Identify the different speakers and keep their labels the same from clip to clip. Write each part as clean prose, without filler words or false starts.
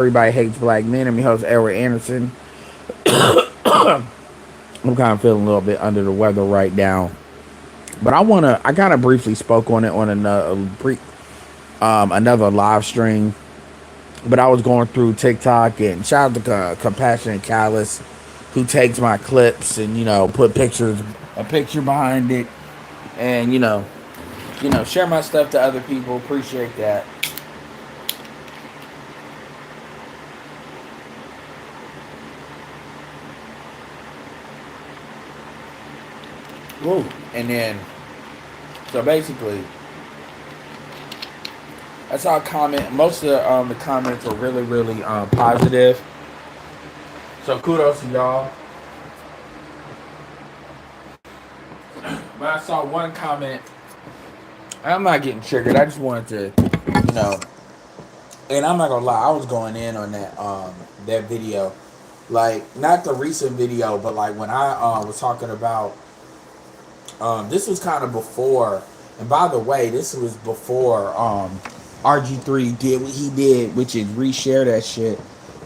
Speaker 1: Everybody Hates Black Men. I'm your host, Edward Anderson. I'm kind of feeling a little bit under the weather right now. But I kind of briefly spoke on it on another live stream. But I was going through TikTok, and shout out to Compassionate Callus, who takes my clips and, put a picture behind it, and, share my stuff to other people. Appreciate that. Woo. And then, so basically, that's how I comment. Most of the comments are really, really positive. So kudos to y'all. But I saw one comment. I'm not getting triggered. I just wanted to, you know, and I'm not gonna lie. I was going in on that video, like not the recent video, but like when I was talking about this was kind of before. And by the way, this was before RG3 did what he did, which is reshare that shit.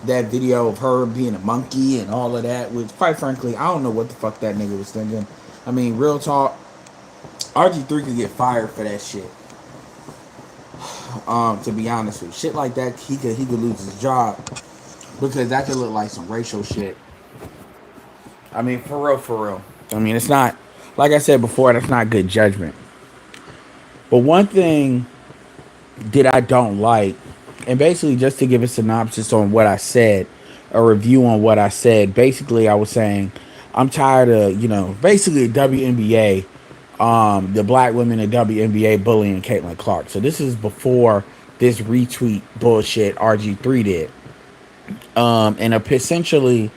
Speaker 1: That video of her being a monkey and all of that, which quite frankly, I don't know what the fuck that nigga was thinking. I mean, real talk, RG3 could get fired for that shit. To be honest with you. Shit like that, he could lose his job. Because that could look like some racial shit. I mean, for real, for real. I mean, it's not, like I said before, that's not good judgment. But one thing that I don't like, and basically just to give a synopsis on what I said, a review on what I said, basically I was saying I'm tired of, basically WNBA, the black women in WNBA bullying Caitlin Clark. So this is before this retweet bullshit RG3 did. And essentially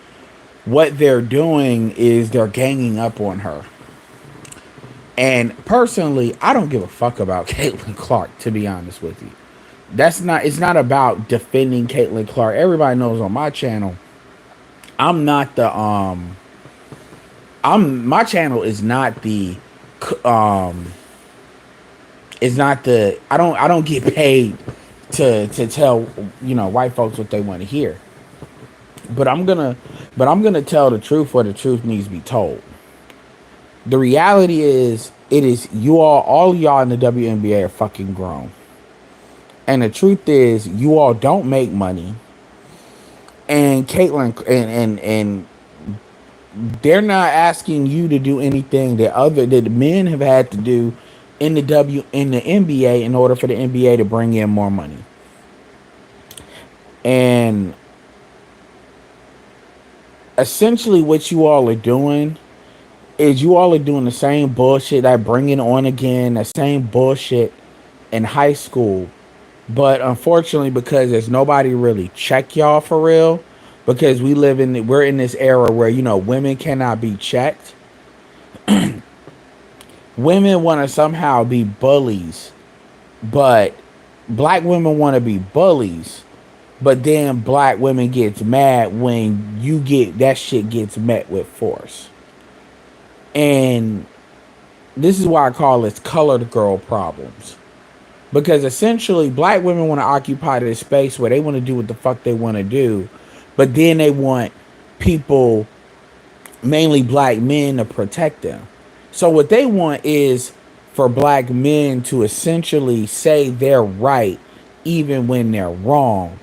Speaker 1: what they're doing is they're ganging up on her. And personally, I don't give a fuck about Caitlin Clark, to be honest with you. It's not about defending Caitlin Clark. Everybody knows on my channel, I'm not the my channel is not the I don't get paid to tell, white folks what they want to hear. But I'm gonna tell the truth where the truth needs to be told. The reality is, it is all y'all in the WNBA are fucking grown. And the truth is, you all don't make money. And Caitlin and they're not asking you to do anything that the men have had to do in the NBA in order for the NBA to bring in more money. And essentially what you all are doing is you all are doing the same bullshit that bringing on again, the same bullshit in high school. But unfortunately, because there's nobody really check y'all for real, because we're in this era where, women cannot be checked. Women want to somehow be bullies, but black women want to be bullies. But then black women gets mad when that shit gets met with force. And this is why I call this colored girl problems. Because essentially, black women want to occupy this space where they want to do what the fuck they want to do. But then they want people, mainly black men, to protect them. So what they want is for black men to essentially say they're right even when they're wrong.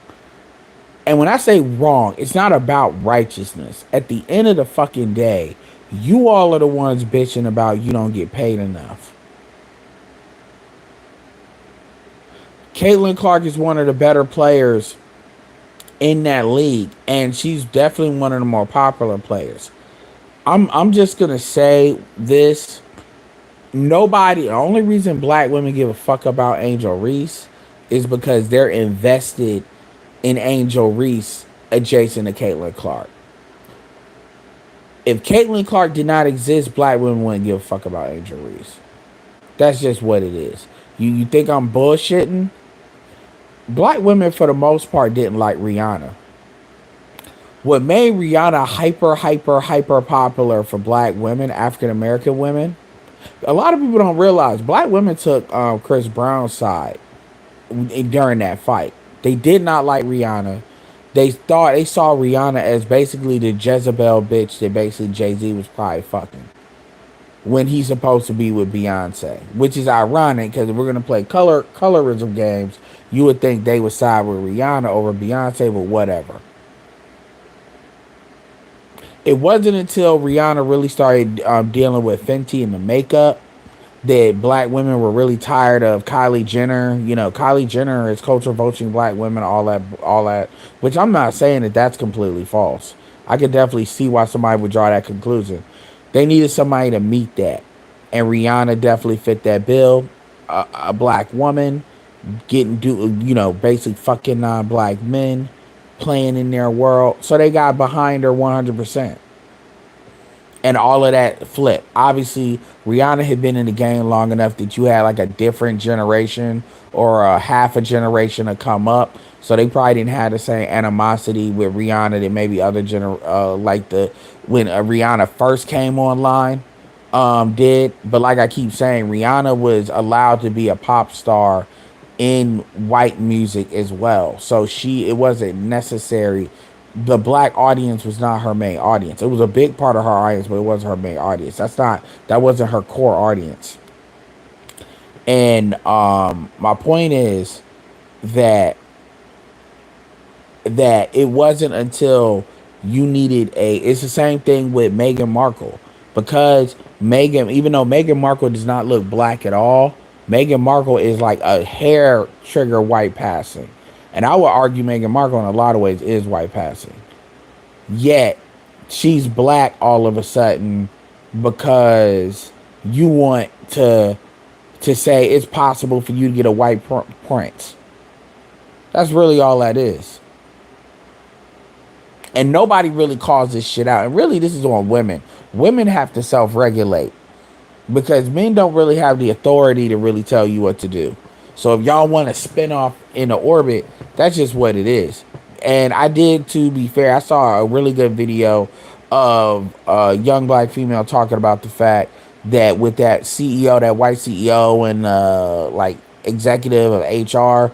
Speaker 1: And when I say wrong, it's not about righteousness. At the end of the fucking day, you all are the ones bitching about you don't get paid enough. Caitlin Clark is one of the better players in that league, and she's definitely one of the more popular players. I'm just gonna say this. The only reason black women give a fuck about Angel Reese is because they're invested in Angel Reese adjacent to Caitlin Clark. If Caitlin Clark did not exist, black women wouldn't give a fuck about Angel Reese. That's just what it is. You think I'm bullshitting? Black women, for the most part, didn't like Rihanna. What made Rihanna hyper popular for black women, African American women, a lot of people don't realize black women took Chris Brown's side during that fight. They did not like Rihanna. They saw Rihanna as basically the Jezebel bitch that basically Jay-Z was probably fucking when he's supposed to be with Beyonce, which is ironic because if we're gonna play colorism games, you would think they would side with Rihanna over Beyonce, but whatever. It wasn't until Rihanna really started dealing with Fenty and the makeup that black women were really tired of Kylie Jenner. You know, Kylie Jenner is culture vulturing black women, all that. Which I'm not saying that that's completely false. I could definitely see why somebody would draw that conclusion. They needed somebody to meet that, and Rihanna definitely fit that bill. A black woman basically fucking non-black men playing in their world, so they got behind her 100%. And all of that flip. Obviously, Rihanna had been in the game long enough that you had like a different generation or a half a generation to come up. So they probably didn't have the same animosity with Rihanna that maybe other like the when Rihanna first came online did. But like I keep saying, Rihanna was allowed to be a pop star in white music as well. So it wasn't necessary. The black audience was not her main audience. It was a big part of her audience, but it wasn't her main audience. That wasn't her core audience. And my point is that it wasn't until you needed it's the same thing with Meghan Markle, because even though Meghan Markle does not look black at all, Meghan Markle is like a hair trigger white passing. And I would argue Meghan Markle in a lot of ways is white passing. Yet she's black all of a sudden because you want to say it's possible for you to get a white prince. That's really all that is. And nobody really calls this shit out. And really, this is on women. Women have to self-regulate because men don't really have the authority to really tell you what to do. So if y'all want to spin off in the orbit, that's just what it is. And I did, to be fair, I saw a really good video of a young black female talking about the fact that with that CEO, that white CEO and like executive of HR,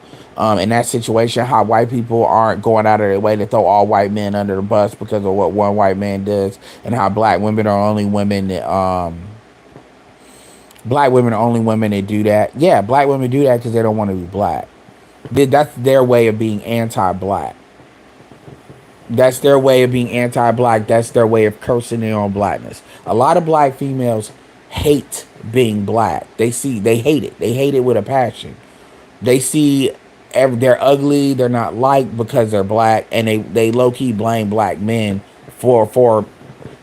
Speaker 1: in that situation, how white people aren't going out of their way to throw all white men under the bus because of what one white man does, and how black women are only women that do that. Yeah, black women do that because they don't want to be black. That's their way of being anti-black. That's their way of being anti-black. That's their way of cursing their own blackness. A lot of black females hate being black. They hate it. They hate it with a passion. They see they're ugly. They're not liked because they're black, and they low-key blame black men for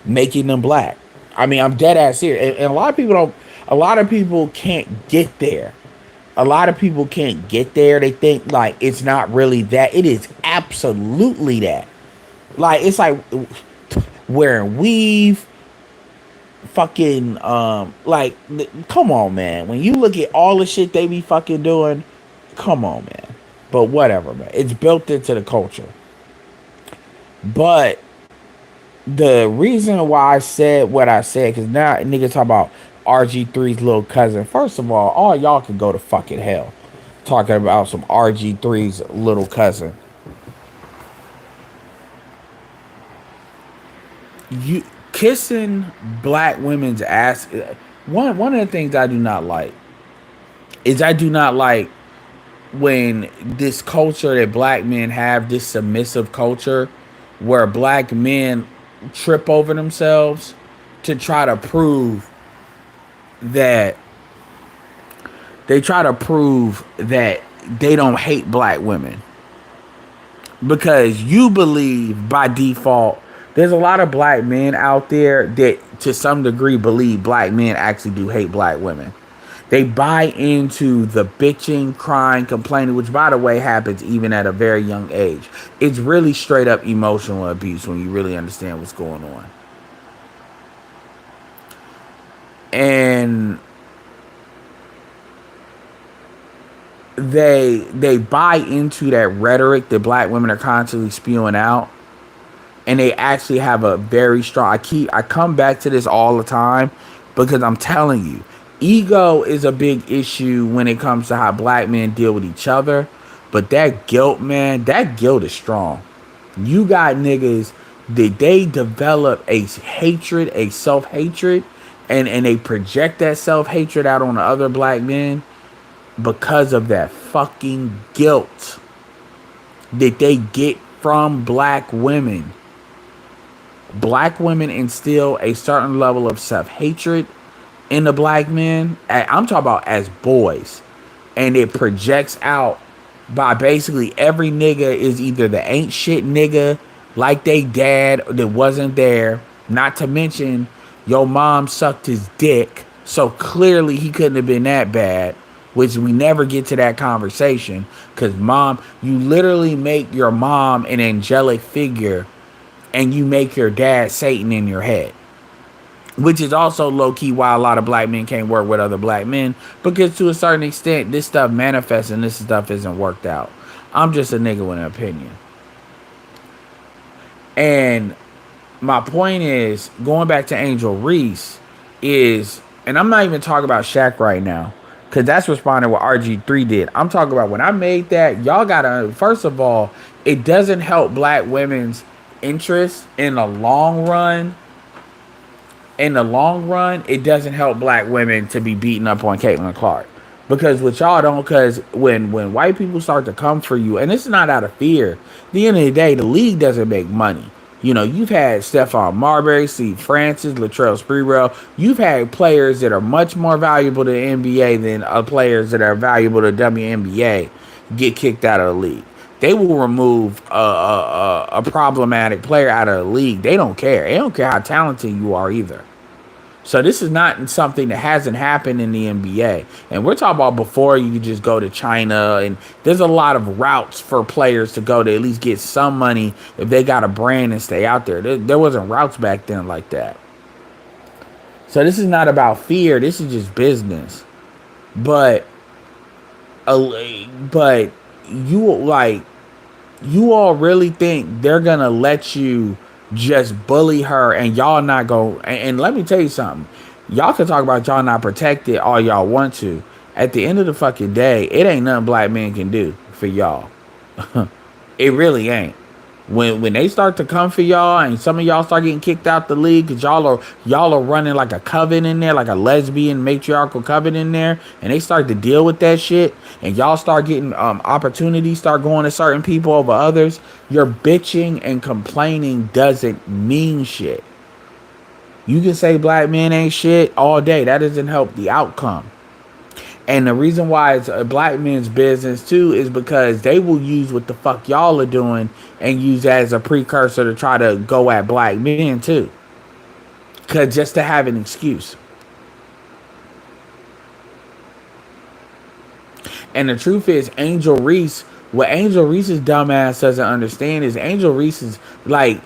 Speaker 1: making them black. I mean, I'm dead ass serious. And a lot of people don't. A lot of people can't get there. A lot of people can't get there. They think like it's not really that. It is absolutely that. Like it's like wearing weave, fucking like come on, man. When you look at all the shit they be fucking doing, come on, man. But whatever, man. It's built into the culture. But the reason why I said what I said, because now niggas talk about RG3's little cousin. First of all y'all can go to fucking hell talking about some RG3's little cousin. You kissing black women's ass. One of the things I do not like is when this culture that black men have, this submissive culture where black men trip over themselves to try to prove that they don't hate black women, because you believe by default. There's a lot of black men out there that to some degree believe black men actually do hate black women. They buy into the bitching, crying, complaining, which by the way happens even at a very young age. It's really straight up emotional abuse when you really understand what's going on. And they buy into that rhetoric that black women are constantly spewing out. And they actually have a very strong, I come back to this all the time because I'm telling you, ego is a big issue when it comes to how black men deal with each other. But that guilt, man, that guilt is strong. You got niggas that they develop a hatred, a self-hatred, and they project that self-hatred out on the other black men because of that fucking guilt that they get from black women. Black women instill a certain level of self-hatred in the black men. I'm talking about as boys. And it projects out by basically every nigga is either the ain't shit nigga like they dad that wasn't there. Not to mention your mom sucked his dick. So clearly he couldn't have been that bad. Which we never get to that conversation. Because mom, you literally make your mom an angelic figure. And you make your dad Satan in your head. Which is also low-key why a lot of black men can't work with other black men. Because to a certain extent, this stuff manifests and this stuff isn't worked out. I'm just a nigga with an opinion. And my point is, going back to Angel Reese, is, and I'm not even talking about Shaq right now, because that's responding what RG3 did. I'm talking about when I made that, y'all gotta, first of all, it doesn't help black women's interest in the long run. In the long run, it doesn't help black women to be beating up on Caitlin Clark. Because what y'all don't, because when white people start to come for you, and it's not out of fear, at the end of the day, the league doesn't make money. You know, you've had Stephon Marbury, Steve Francis, Latrell Sprewell. You've had players that are much more valuable to the NBA than players that are valuable to WNBA get kicked out of the league. They will remove a problematic player out of the league. They don't care. They don't care how talented you are either. So this is not something that hasn't happened in the NBA. And we're talking about before you could just go to China. And there's a lot of routes for players to go to at least get some money if they got a brand and stay out there. There wasn't routes back then like that. So this is not about fear. This is just business. But you all really think they're going to let you just bully her and y'all not go, and let me tell you something, y'all can talk about y'all not protected all y'all want to. At the end of the fucking day, it ain't nothing black men can do for y'all. It really ain't. When they start to come for y'all and some of y'all start getting kicked out the league because y'all are running like a coven in there, like a lesbian matriarchal coven in there, and they start to deal with that shit, and y'all start getting opportunities, start going to certain people over others, your bitching and complaining doesn't mean shit. You can say black men ain't shit all day. That doesn't help the outcome. And the reason why it's a black men's business too is because they will use what the fuck y'all are doing and use that as a precursor to try to go at black men too. Cause just to have an excuse. And the truth is, Angel Reese, what Angel Reese's dumbass doesn't understand is Angel Reese is like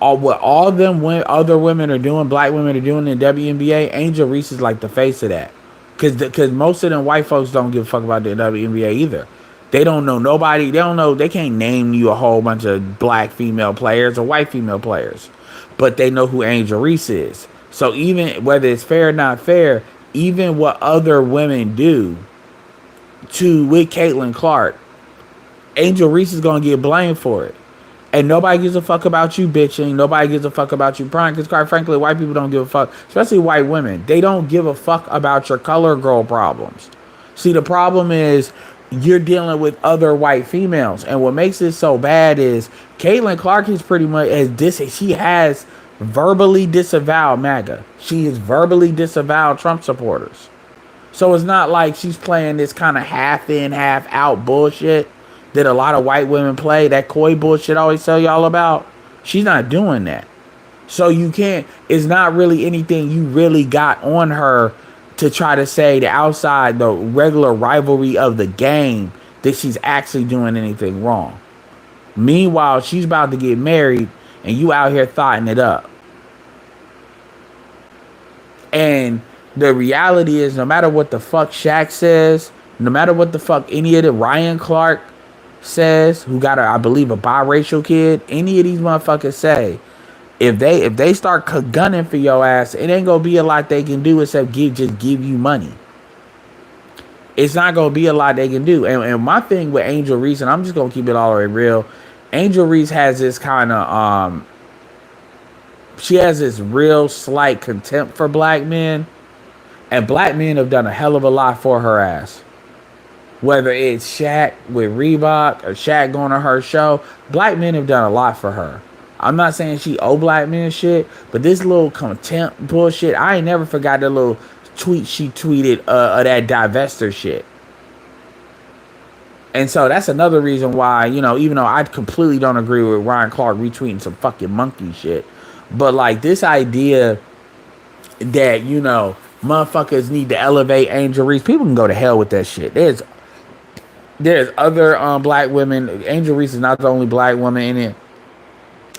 Speaker 1: what all them other women are doing, black women are doing in WNBA. Angel Reese is like the face of that. Because most of them white folks don't give a fuck about the WNBA either. They don't know nobody. They don't know. They can't name you a whole bunch of black female players or white female players. But they know who Angel Reese is. So even whether it's fair or not fair, even what other women do with Caitlin Clark, Angel Reese is going to get blamed for it. And nobody gives a fuck about you bitching. Nobody gives a fuck about you crying. Because quite frankly, white people don't give a fuck. Especially white women. They don't give a fuck about your color girl problems. See, the problem is you're dealing with other white females. And what makes it so bad is Caitlin Clark is pretty much she has verbally disavowed MAGA. She has verbally disavowed Trump supporters. So it's not like she's playing this kind of half in, half out bullshit that a lot of white women play, that coy bullshit I always tell y'all about. She's not doing that. So it's not really anything you really got on her to try to say the outside, the regular rivalry of the game, that she's actually doing anything wrong. Meanwhile, she's about to get married and you out here thotting it up. And the reality is, no matter what the fuck Shaq says, no matter what the fuck any of the Ryan Clark says, who got I believe a biracial kid, any of these motherfuckers say, if they start gunning for your ass, it ain't gonna be a lot they can do except just give you money. It's not gonna be a lot they can do. And my thing with Angel Reese, and I'm just gonna keep it all the way real, Angel Reese has this kind of she has this real slight contempt for black men, and black men have done a hell of a lot for her ass. Whether it's Shaq with Reebok or Shaq going to her show, black men have done a lot for her. I'm not saying she owe black men shit, but this little contempt bullshit, I ain't never forgot the little tweet she tweeted of that divester shit. And so that's another reason why, you know, even though I completely don't agree with Ryan Clark retweeting some fucking monkey shit, but like this idea that, you know, motherfuckers need to elevate Angel Reese, people can go to hell with that shit. There's other black women. Angel Reese is not the only black woman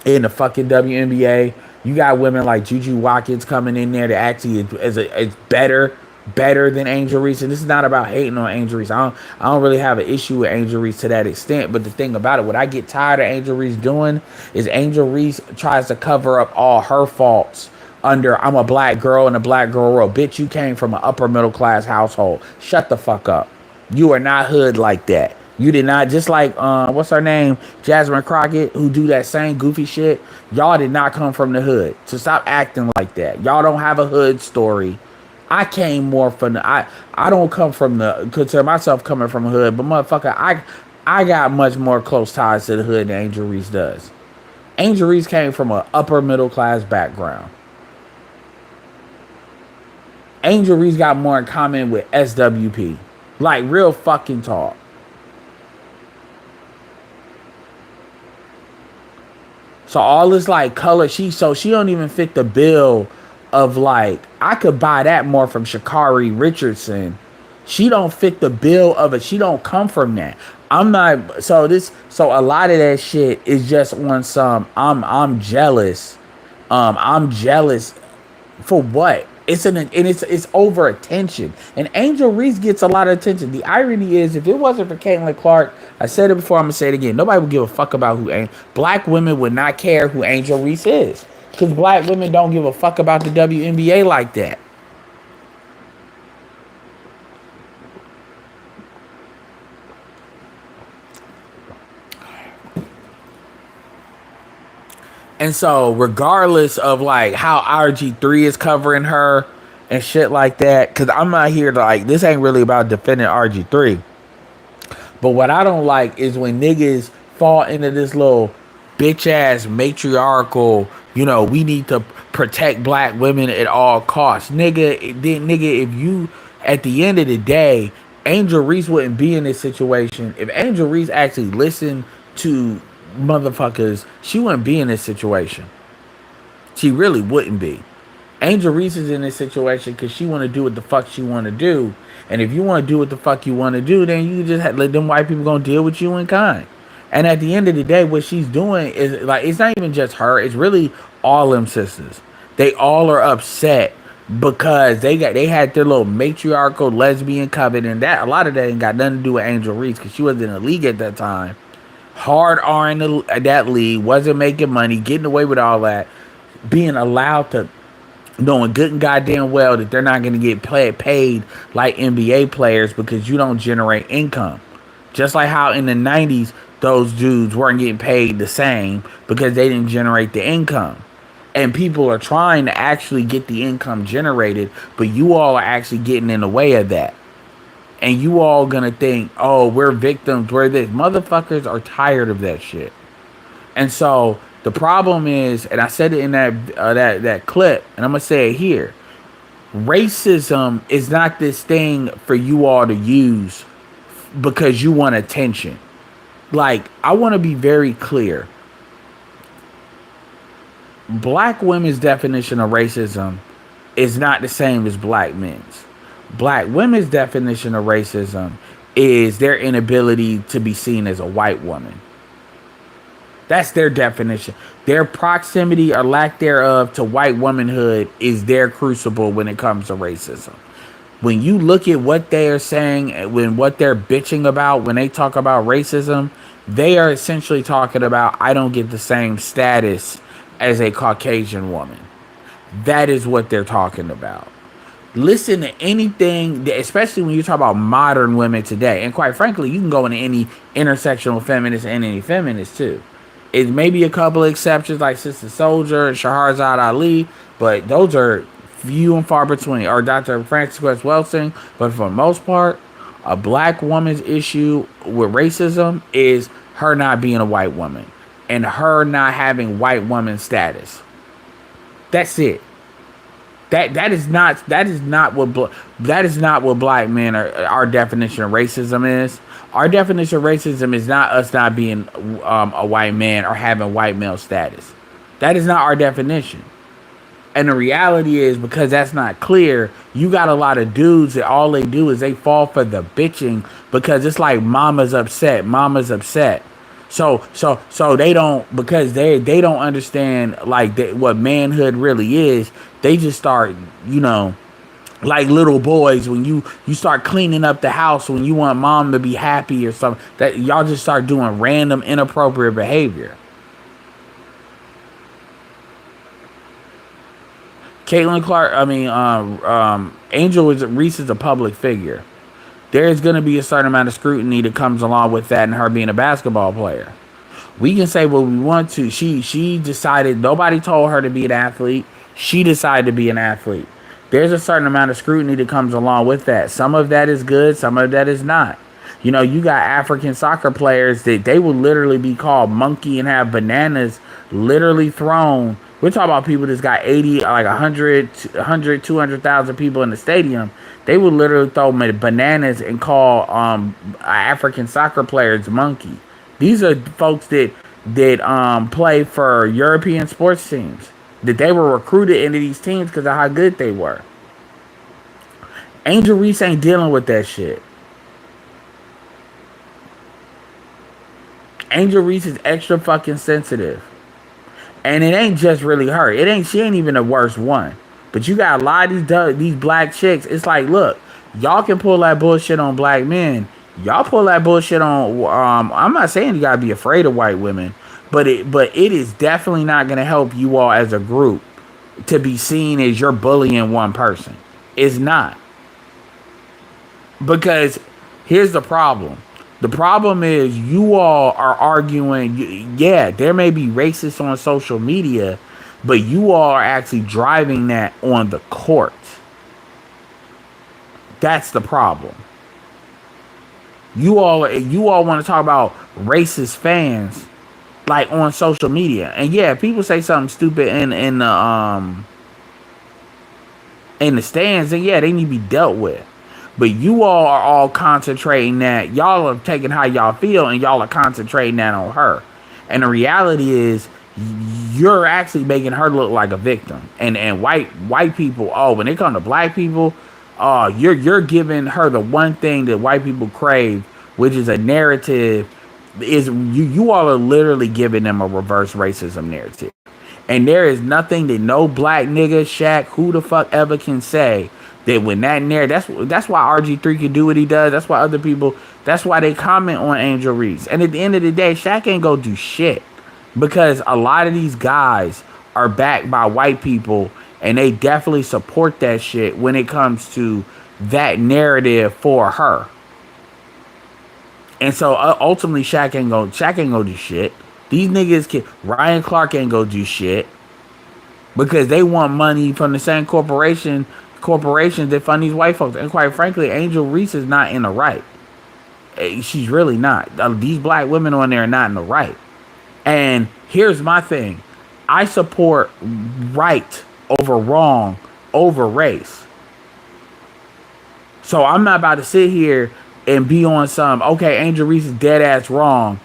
Speaker 1: in the fucking WNBA. You got women like Juju Watkins coming in there to actually is better than Angel Reese. And this is not about hating on Angel Reese. I don't really have an issue with Angel Reese to that extent. But the thing about it, what I get tired of Angel Reese doing is Angel Reese tries to cover up all her faults under I'm a black girl in a black girl world. Bitch, you came from an upper middle class household. Shut the fuck up. You are not hood like that. You did not, just like, what's her name? Jasmine Crockett, who do that same goofy shit. Y'all did not come from the hood. So stop acting like that. Y'all don't have a hood story. I came more from the, I don't come from the, consider myself coming from a hood, but motherfucker, I got much more close ties to the hood than Angel Reese does. Angel Reese came from an upper middle class background. Angel Reese got more in common with SWP. Like, real fucking talk. So all this like color, she don't even fit the bill of like, I could buy that more from Sha'Carri Richardson. She don't fit the bill of it. She don't come from that. I'm not, so a lot of that shit is just on some, I'm jealous. I'm jealous for what? It's over attention. And Angel Reese gets a lot of attention. The irony is, if it wasn't for Caitlin Clark, I said it before, I'm gonna say it again. Nobody would give a fuck about black women would not care who Angel Reese is, because black women don't give a fuck about the WNBA like that. And so, regardless of like how RG3 is covering her and shit like that, because I'm not here to like, this ain't really about defending RG3. But what I don't like is when niggas fall into this little bitch ass matriarchal, you know, we need to protect black women at all costs. Nigga, if you, at the end of the day, Angel Reese wouldn't be in this situation. If Angel Reese actually listened to motherfuckers, she wouldn't be in this situation. She really wouldn't be. Angel Reese is in this situation because she want to do what the fuck she want to do. And if you want to do what the fuck you want to do, then you just let them white people gonna deal with you in kind. And at the end of the day, what she's doing is like, it's not even just her, it's really all them sisters. They all are upset because they had their little matriarchal lesbian covenant, and that a lot of that ain't got nothing to do with Angel Reese, because she wasn't in the league at that time. Hard R in that league, wasn't making money, getting away with all that, being allowed to, knowing good and goddamn well that they're not going to get paid like NBA players because you don't generate income. Just like how in the 90s, those dudes weren't getting paid the same because they didn't generate the income. And people are trying to actually get the income generated, but you all are actually getting in the way of that. And you all gonna think, oh, we're victims, we're this. Motherfuckers are tired of that shit. And so the problem is, and I said it in that clip, and I'm gonna say it here, racism is not this thing for you all to use because you want attention. Like, I want to be very clear. Black women's definition of racism is not the same as black men's. Black women's definition of racism is their inability to be seen as a white woman. That's their definition. Their proximity or lack thereof to white womanhood is their crucible when it comes to racism. When you look at what they are saying, when what they're bitching about, when they talk about racism, they are essentially talking about, I don't get the same status as a Caucasian woman. That is what they're talking about. Listen to anything, especially when you talk about modern women today. And quite frankly, you can go into any intersectional feminist and any feminist too. It may be a couple of exceptions like Sister Soldier and Shahrazad Ali, but those are few and far between. Or Dr. Francis West Wilson, but for the most part, a black woman's issue with racism is her not being a white woman and her not having white woman status. That's it. That is not what black men are. Our definition of racism is. Our definition of racism is not us not being a white man or having white male status. That is not our definition. And the reality is, because that's not clear, you got a lot of dudes that all they do is they fall for the bitching because it's like mama's upset, mama's upset. So they don't, because they don't understand like what manhood really is. They just start, like little boys when you start cleaning up the house when you want mom to be happy or something. That y'all just start doing random inappropriate behavior. Caitlin Clark, Angel Reese is a public figure. There is going to be a certain amount of scrutiny that comes along with that and her being a basketball player. We can say what we want to. She decided, nobody told her to be an athlete. She decided to be an athlete. There's a certain amount of scrutiny that comes along with that. Some of that is good, some of that is not. You got African soccer players that they will literally be called monkey and have bananas literally thrown. We're talking about people that's got 80, like 100, 200,000 people in the stadium. They would literally throw bananas and call African soccer players monkey. These are folks that play for European sports teams. That they were recruited into these teams because of how good they were. Angel Reese ain't dealing with that shit. Angel Reese is extra fucking sensitive. And it ain't just really her. She ain't even the worst one. But you got a lot of these black chicks. It's like, look, y'all can pull that bullshit on black men. Y'all pull that bullshit on, I'm not saying you gotta be afraid of white women, but it is definitely not gonna help you all as a group to be seen as you're bullying one person. It's not. Because here's the problem. The problem is you all are arguing, yeah, there may be racists on social media, but you all are actually driving that on the court. That's the problem. You all want to talk about racist fans like on social media. And yeah, people say something stupid in the stands, and yeah, they need to be dealt with. But you all are all concentrating that. Y'all are taking how y'all feel and y'all are concentrating that on her. And the reality is you're actually making her look like a victim. And white people, when it comes to black people, you're giving her the one thing that white people crave, which is a narrative. Is you all are literally giving them a reverse racism narrative. And there is nothing that no black nigga, Shaq, who the fuck ever can say that when that narrative, that's why RG3 can do what he does. That's why other people, that's why they comment on Angel Reese. And at the end of the day, Shaq ain't gonna do shit. Because a lot of these guys are backed by white people and they definitely support that shit when it comes to that narrative for her. And so ultimately Shaq ain't gonna do shit. These niggas Ryan Clark ain't gonna do shit. Because they want money from the same corporations that fund these white folks. And quite frankly, Angel Reese is not in the right. She's really not. These black women on there are not in the right. And here's my thing. I support right over wrong over race. So I'm not about to sit here and be on some, okay, Angel Reese is dead ass wrong.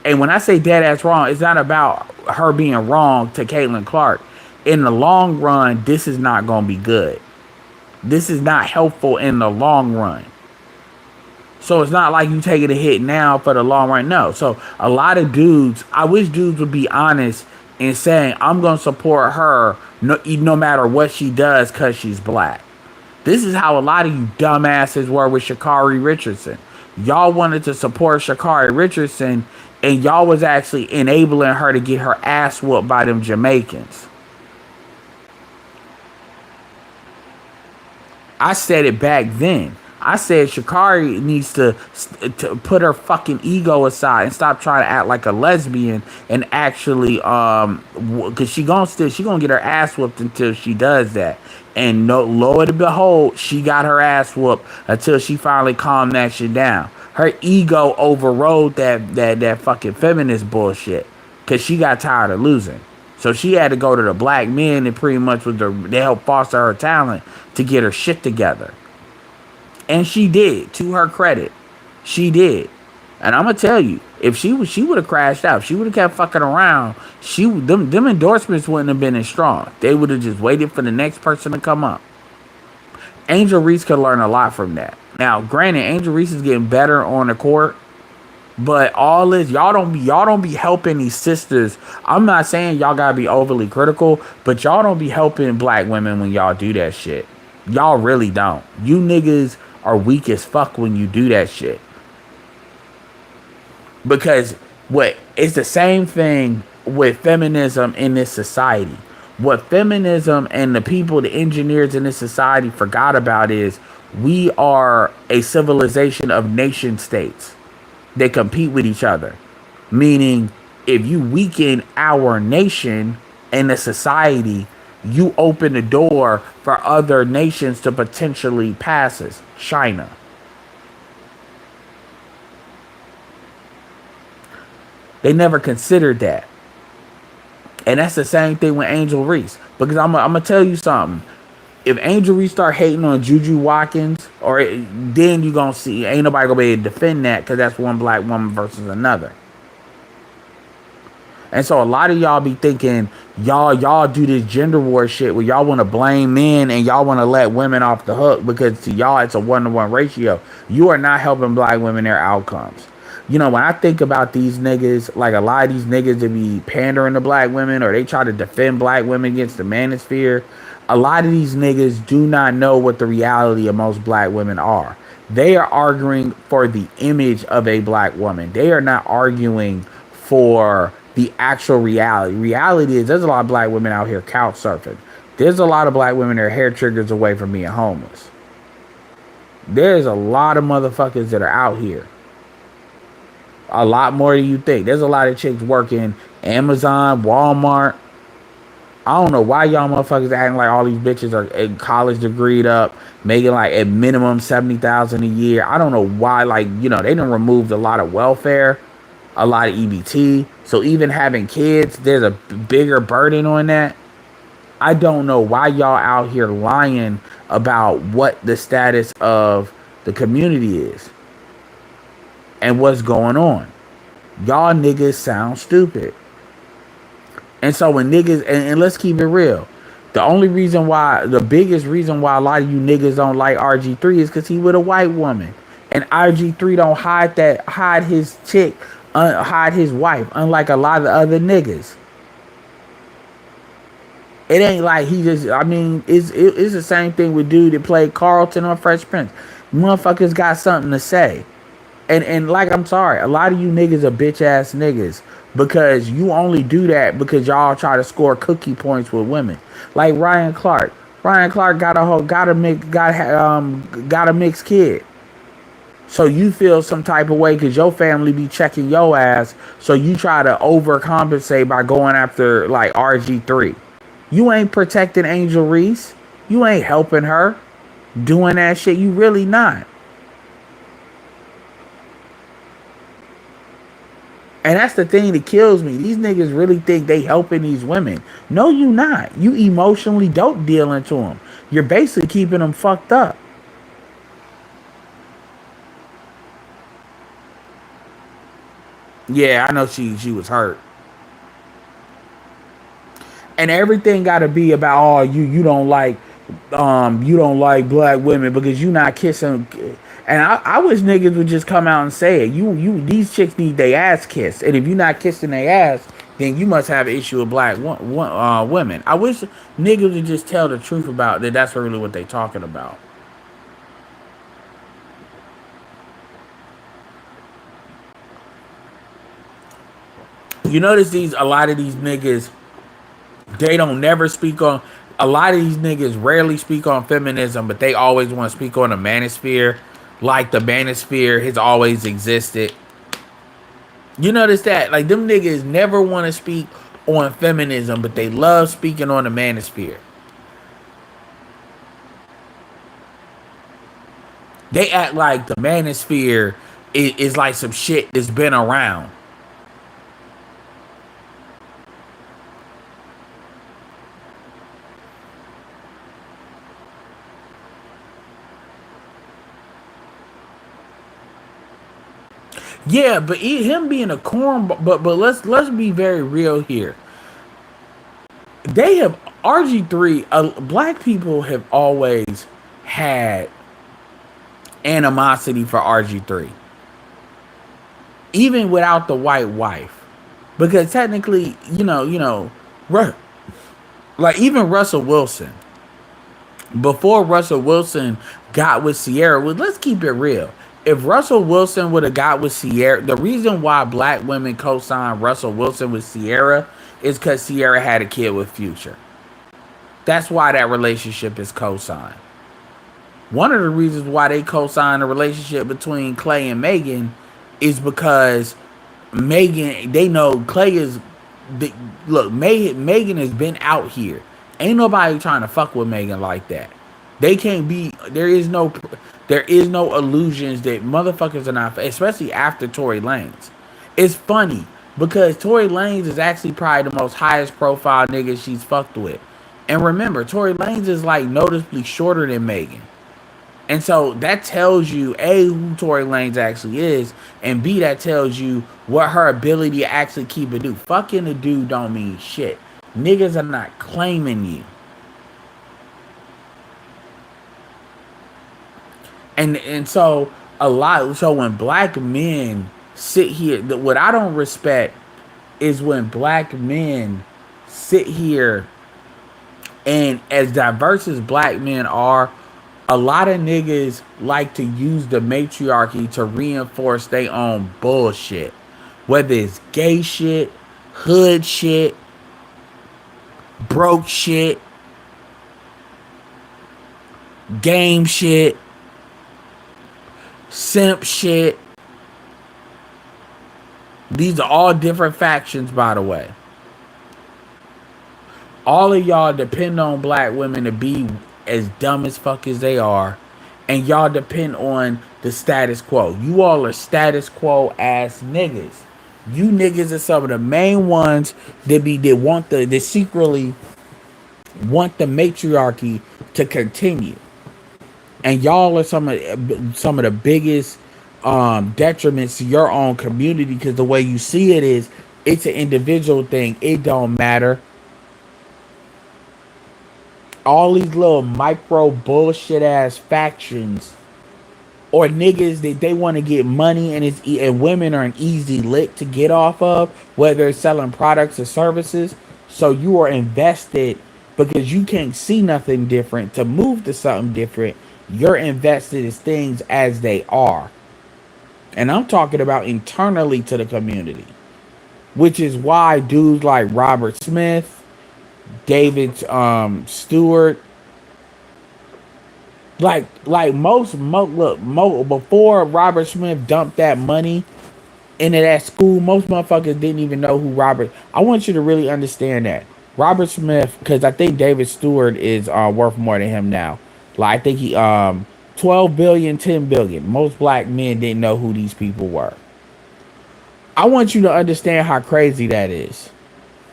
Speaker 1: And when I say dead ass wrong, it's not about her being wrong to Caitlin Clark. In the long run, this is not going to be good. This is not helpful in the long run. So it's not like you taking a hit now for the long run. No. So a lot of dudes, I wish dudes would be honest in saying, I'm going to support her no matter what she does because she's black. This is how a lot of you dumbasses were with Sha'Carri Richardson. Y'all wanted to support Sha'Carri Richardson and y'all was actually enabling her to get her ass whooped by them Jamaicans. I said it back then. I said Shakari needs to put her fucking ego aside and stop trying to act like a lesbian and actually because she gonna get her ass whooped until she does that. And no, lo and behold, she got her ass whooped until she finally calmed that shit down. Her ego overrode that fucking feminist bullshit because she got tired of losing. So she had to go to the black men and pretty much they helped foster her talent to get her shit together. And she did, to her credit. She did. And I'm gonna tell you, if she would have crashed out. If she would have kept fucking around, them endorsements wouldn't have been as strong. They would have just waited for the next person to come up. Angel Reese could learn a lot from that. Now, granted, Angel Reese is getting better on the court, but all this, y'all don't be helping these sisters. I'm not saying y'all gotta be overly critical, but y'all don't be helping black women when y'all do that shit. Y'all really don't. You niggas are weak as fuck when you do that shit. Because it's the same thing with feminism in this society. What feminism and the people, the engineers in this society forgot about is we are a civilization of nation states. They compete with each other. Meaning, if you weaken our nation and the society, you open the door for other nations to potentially pass us. China. They never considered that. And that's the same thing with Angel Reese. Because I'm going to tell you something. If Angel Reese start hating on Juju Watkins, then you going to see, ain't nobody going to be able to defend that because that's one black woman versus another. And so a lot of y'all be thinking y'all do this gender war shit where y'all want to blame men and y'all want to let women off the hook because to y'all it's a 1-to-1 ratio. You are not helping black women their outcomes. You know, when I think about these niggas, like a lot of these niggas that be pandering to black women or they try to defend black women against the manosphere, a lot of these niggas do not know what the reality of most black women are. They are arguing for the image of a black woman. They are not arguing for the actual reality. Reality is there's a lot of black women out here couch surfing. There's a lot of black women that are hair triggers away from being homeless. There's a lot of motherfuckers that are out here. A lot more than you think. There's a lot of chicks working Amazon, Walmart. I don't know why y'all motherfuckers acting like all these bitches are college degreed up, making like at minimum $70,000 a year. I don't know why, like, you know, they done removed a lot of welfare, a lot of EBT. So even having kids, there's a bigger burden on that. I don't know why y'all out here lying about what the status of the community is and what's going on. Y'all niggas sound stupid. And so when niggas, and let's keep it real, the biggest reason why a lot of you niggas don't like RG3 is because he with a white woman. And RG3 don't hide his chick, hide his wife, unlike a lot of other niggas. It ain't like he just, I mean, it's the same thing with dude that played Carlton on Fresh Prince. Motherfuckers got something to say. And like, I'm sorry, a lot of you niggas are bitch ass niggas because you only do that because y'all try to score cookie points with women. Like Ryan Clark. Ryan Clark got a mixed kid. So you feel some type of way because your family be checking your ass. So you try to overcompensate by going after like RG3. You ain't protecting Angel Reese. You ain't helping her doing that shit. You really not. And that's the thing that kills me. These niggas really think they helping these women. No, you not. You emotionally dope dealing to them. You're basically keeping them fucked up. Yeah, I know she was hurt. And everything got to be about, oh, you don't like black women because you not kissing. And I wish niggas would just come out and say it. These chicks need their ass kissed, and if you're not kissing their ass, then you must have an issue with black women. I wish niggas would just tell the truth about that. That's really what they talking about. You notice a lot of these niggas, they don't never speak on. A lot of these niggas rarely speak on feminism, but they always want to speak on the manosphere. Like the manosphere has always existed. You notice that? Like them niggas never want to speak on feminism, but they love speaking on the manosphere. They act like the manosphere is like some shit that's been around. Yeah, but him being a corn, but let's be very real here. They have RG3. Black people have always had animosity for RG3, even without the white wife, because technically, like even Russell Wilson, before Russell Wilson got with Sierra, well, let's keep it real. If Russell Wilson would have got with Sierra, the reason why black women co-signed Russell Wilson with Sierra is because Sierra had a kid with Future. That's why that relationship is co-signed. One of the reasons why they co-signed the relationship between Clay and Megan is because Megan, they know Clay is, look, Megan has been out here. Ain't nobody trying to fuck with Megan like that. They can't be. There is no illusions that motherfuckers are not, especially after Tory Lanez. It's funny because Tory Lanez is actually probably the most highest profile nigga she's fucked with. And remember, Tory Lanez is like noticeably shorter than Megan. And so that tells you, A, who Tory Lanez actually is, and B, that tells you what her ability to actually keep a dude. Fucking a dude don't mean shit. Niggas are not claiming you. And so so when black men sit here, what I don't respect is when black men sit here, and as diverse as black men are, a lot of niggas like to use the matriarchy to reinforce their own bullshit. Whether it's gay shit, hood shit, broke shit, game shit, simp shit. These are all different factions, by the way. All of y'all depend on black women to be as dumb as fuck as they are, and y'all depend on the status quo. You all are status quo ass niggas. You niggas are some of the main ones that secretly want the matriarchy to continue, and y'all are some of the biggest detriments to your own community, because the way you see it is, it's an individual thing. It don't matter. All these little micro bullshit ass factions or niggas that they want to get money, and women are an easy lick to get off of, whether it's selling products or services. So you are invested because you can't see nothing different to move to something different. You're invested in things as they are. And I'm talking about internally to the community, which is why dudes like Robert Smith, David Stewart, before Robert Smith dumped that money into that school, most motherfuckers didn't even know who Robert. I want you to really understand that Robert Smith, because I think David Stewart is worth more than him now. Like I think he 12 billion, 10 billion. Most black men didn't know who these people were. I want you to understand how crazy that is.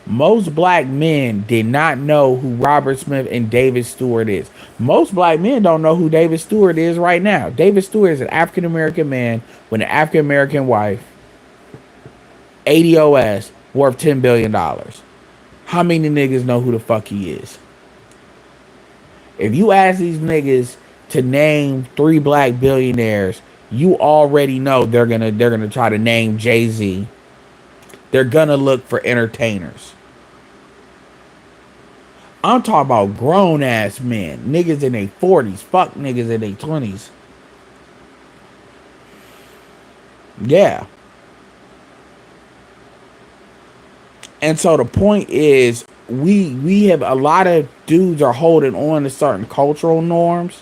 Speaker 1: Most black men did not know who Robert Smith and David Stewart is. Most black men don't know who David Stewart is right now. David Stewart is an African American man with an African American wife, ADOS, worth $10 billion. How many niggas know who the fuck he is? If you ask these niggas to name 3 black billionaires, you already know they're gonna try to name Jay-Z. They're gonna look for entertainers. I'm talking about grown ass men, niggas in their 40s, fuck niggas in their 20s. Yeah. And so the point is, we have a lot of dudes are holding on to certain cultural norms,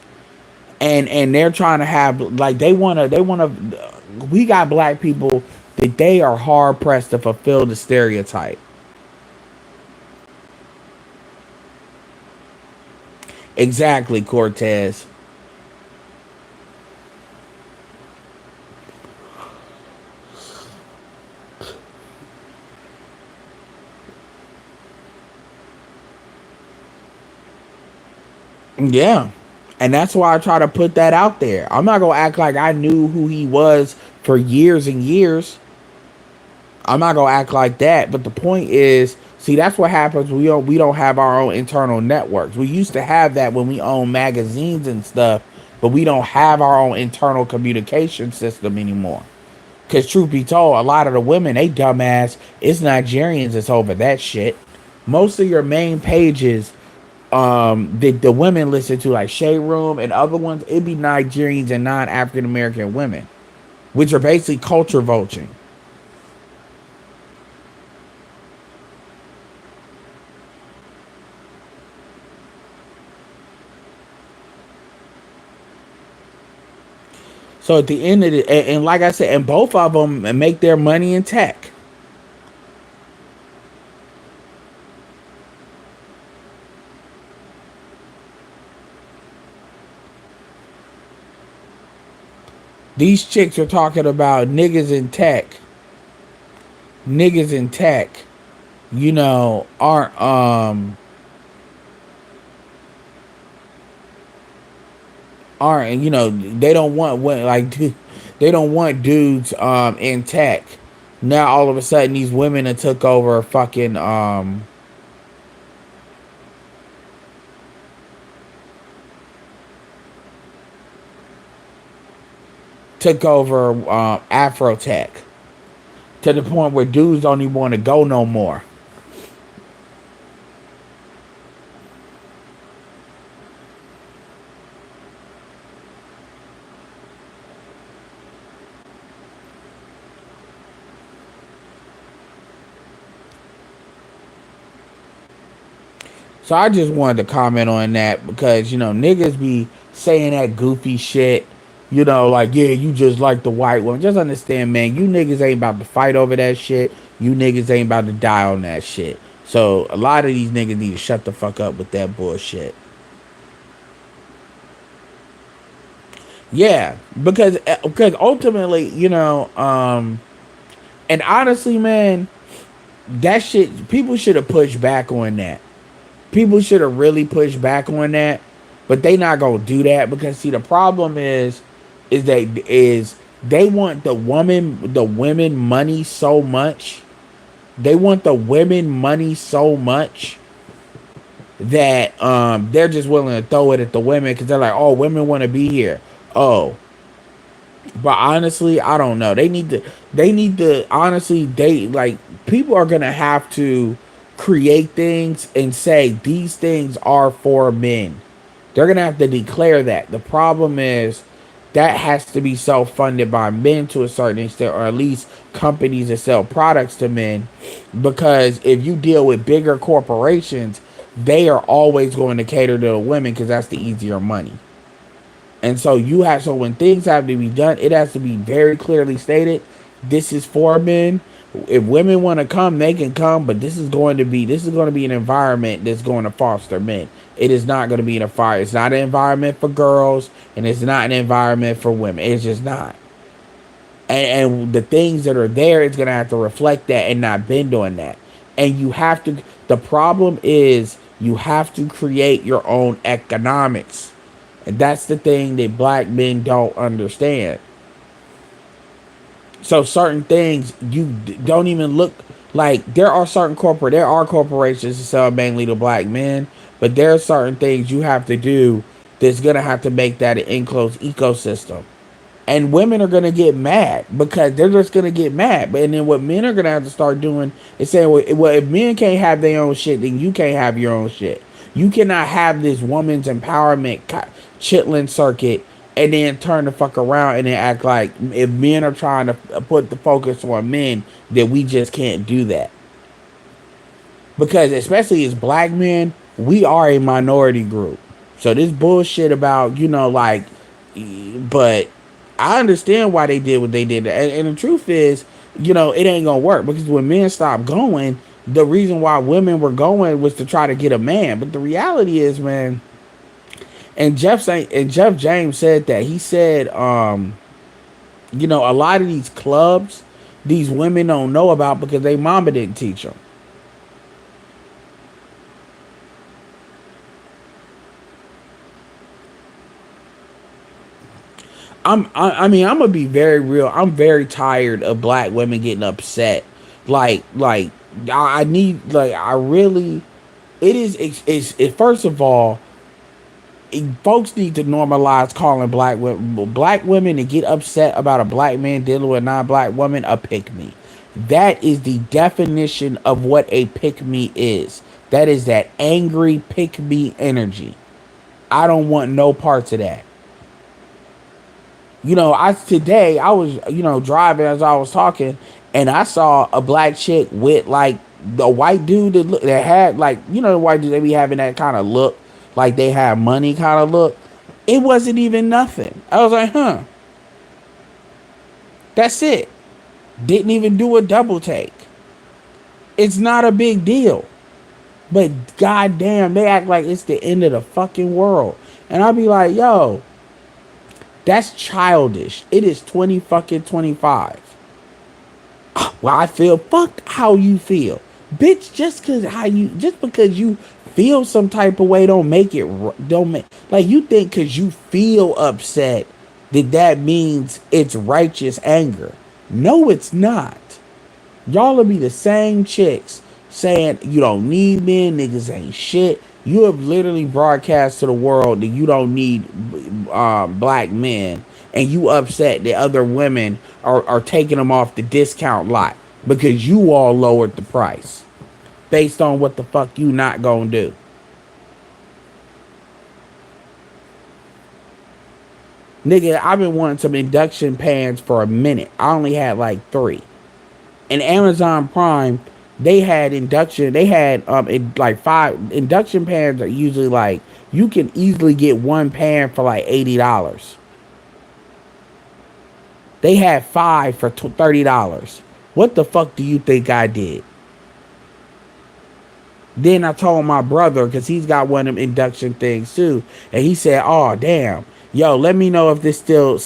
Speaker 1: and they're trying to have like they want to we got black people that they are hard pressed to fulfill the stereotype. Exactly, Cortez. Yeah. And that's why I try to put that out there. I'm not gonna act like I knew who he was for years and years. I'm not gonna act like that. But the point is, see, that's what happens. We don't have our own internal networks. We used to have that when we own magazines and stuff, but we don't have our own internal communication system anymore. Cause truth be told, a lot of the women, they dumbass, it's Nigerians that's over that shit. Most of your main pages, the women listen to like Shade Room and other ones, it'd be Nigerians and non African American women, which are basically culture vulturing. So at the end of it, and like I said, and both of them make their money in tech. These chicks are talking about niggas in tech. Niggas in tech, aren't they don't want what like they don't want dudes in tech. Now all of a sudden these women that took over fucking took over Afro tech to the point where dudes don't even want to go no more. So I just wanted to comment on that because niggas be saying that goofy shit. Like, yeah, you just like the white woman. Just understand, man, you niggas ain't about to fight over that shit. You niggas ain't about to die on that shit. So a lot of these niggas need to shut the fuck up with that bullshit. Yeah, because ultimately, and honestly, man, that shit people should have pushed back on that. People should have really pushed back on that, but they not gonna do that because see the problem is they want the women money so much. They want the women money so much that they're just willing to throw it at the women because they're like, oh, women want to be here. Oh, but honestly, I don't know. They need to honestly they like people are gonna have to create things and say these things are for men. They're gonna have to declare that. The problem is that has to be self-funded by men to a certain extent, or at least companies that sell products to men. Because if you deal with bigger corporations, they are always going to cater to the women because that's the easier money. And so when things have to be done, it has to be very clearly stated. This is for men. If women want to come, they can come, but this is going to be an environment that's going to foster men. It is not going to be it's not an environment for girls, and it's not an environment for women. It's just not. And the things that are there, it's going to have to reflect that and not bend on that. And the problem is you have to create your own economics. And that's the thing that black men don't understand. So certain things don't even look like there are corporations that sell mainly to black men, but there are certain things you have to do that's gonna have to make that an enclosed ecosystem. And women are gonna get mad because they're just gonna get mad. But and then what men are gonna have to start doing is saying, well, if men can't have their own shit, then you can't have your own shit. You cannot have this woman's empowerment chitlin circuit and then turn the fuck around and then act like if men are trying to put the focus on men, that we just can't do that. Because especially as black men, we are a minority group. So this bullshit about, like But I understand why they did what they did, and the truth is, it ain't gonna work because when men stopped going, the reason why women were going was to try to get a man. But the reality is, man, and Jeff James said that he said, a lot of these clubs, these women don't know about because they mama didn't teach them. I mean, I'm gonna be very real. I'm very tired of black women getting upset. Like I need, like, I really. It is. First of all, folks need to normalize calling black women to get upset about a black man dealing with a non-black woman a pick me. That is the definition of what a pick me is. That is that angry pick me energy. I don't want no parts of that. I was driving as I was talking, and I saw a black chick with like the white dude that had, like, the white dude, they be having that kind of look, like they have money kind of look. It wasn't even nothing. I was like, huh, that's it. Didn't even do a double take. It's not a big deal. But goddamn, they act like it's the end of the fucking world. And I'll be like, yo, that's childish. It is 20 fucking 25. Well, I feel, fuck how you feel. Bitch, just because you feel some type of way don't make it, don't make, like, you think cuz you feel upset that means it's righteous anger. No, it's not. Y'all will be the same chicks saying you don't need men, niggas ain't shit. You have literally broadcast to the world that you don't need black men, and you upset that other women are taking them off the discount lot because you all lowered the price based on what the fuck you not gonna do. Nigga, I've been wanting some induction pans for a minute. I only had like 3. In Amazon Prime, they had like 5 induction pans. Are usually, like, you can easily get one pan for like $80. They had 5 for $30. What the fuck do you think I did? Then I told my brother, because he's got one of them induction things too, and he said, "Oh damn, yo, let me know if this still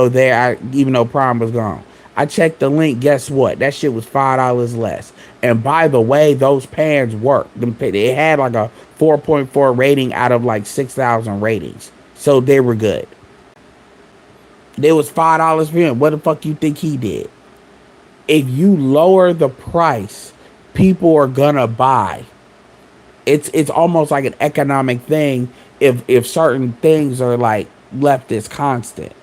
Speaker 1: there." Even though Prime was gone, I checked the link. Guess what? That shit was $5 less. And by the way, those pans work. They had like a 4.4 rating out of like 6,000 ratings, so they were good. It was $5 for him. What the fuck you think he did? If you lower the price, people are gonna buy. It's almost like an economic thing if certain things are like left as constant.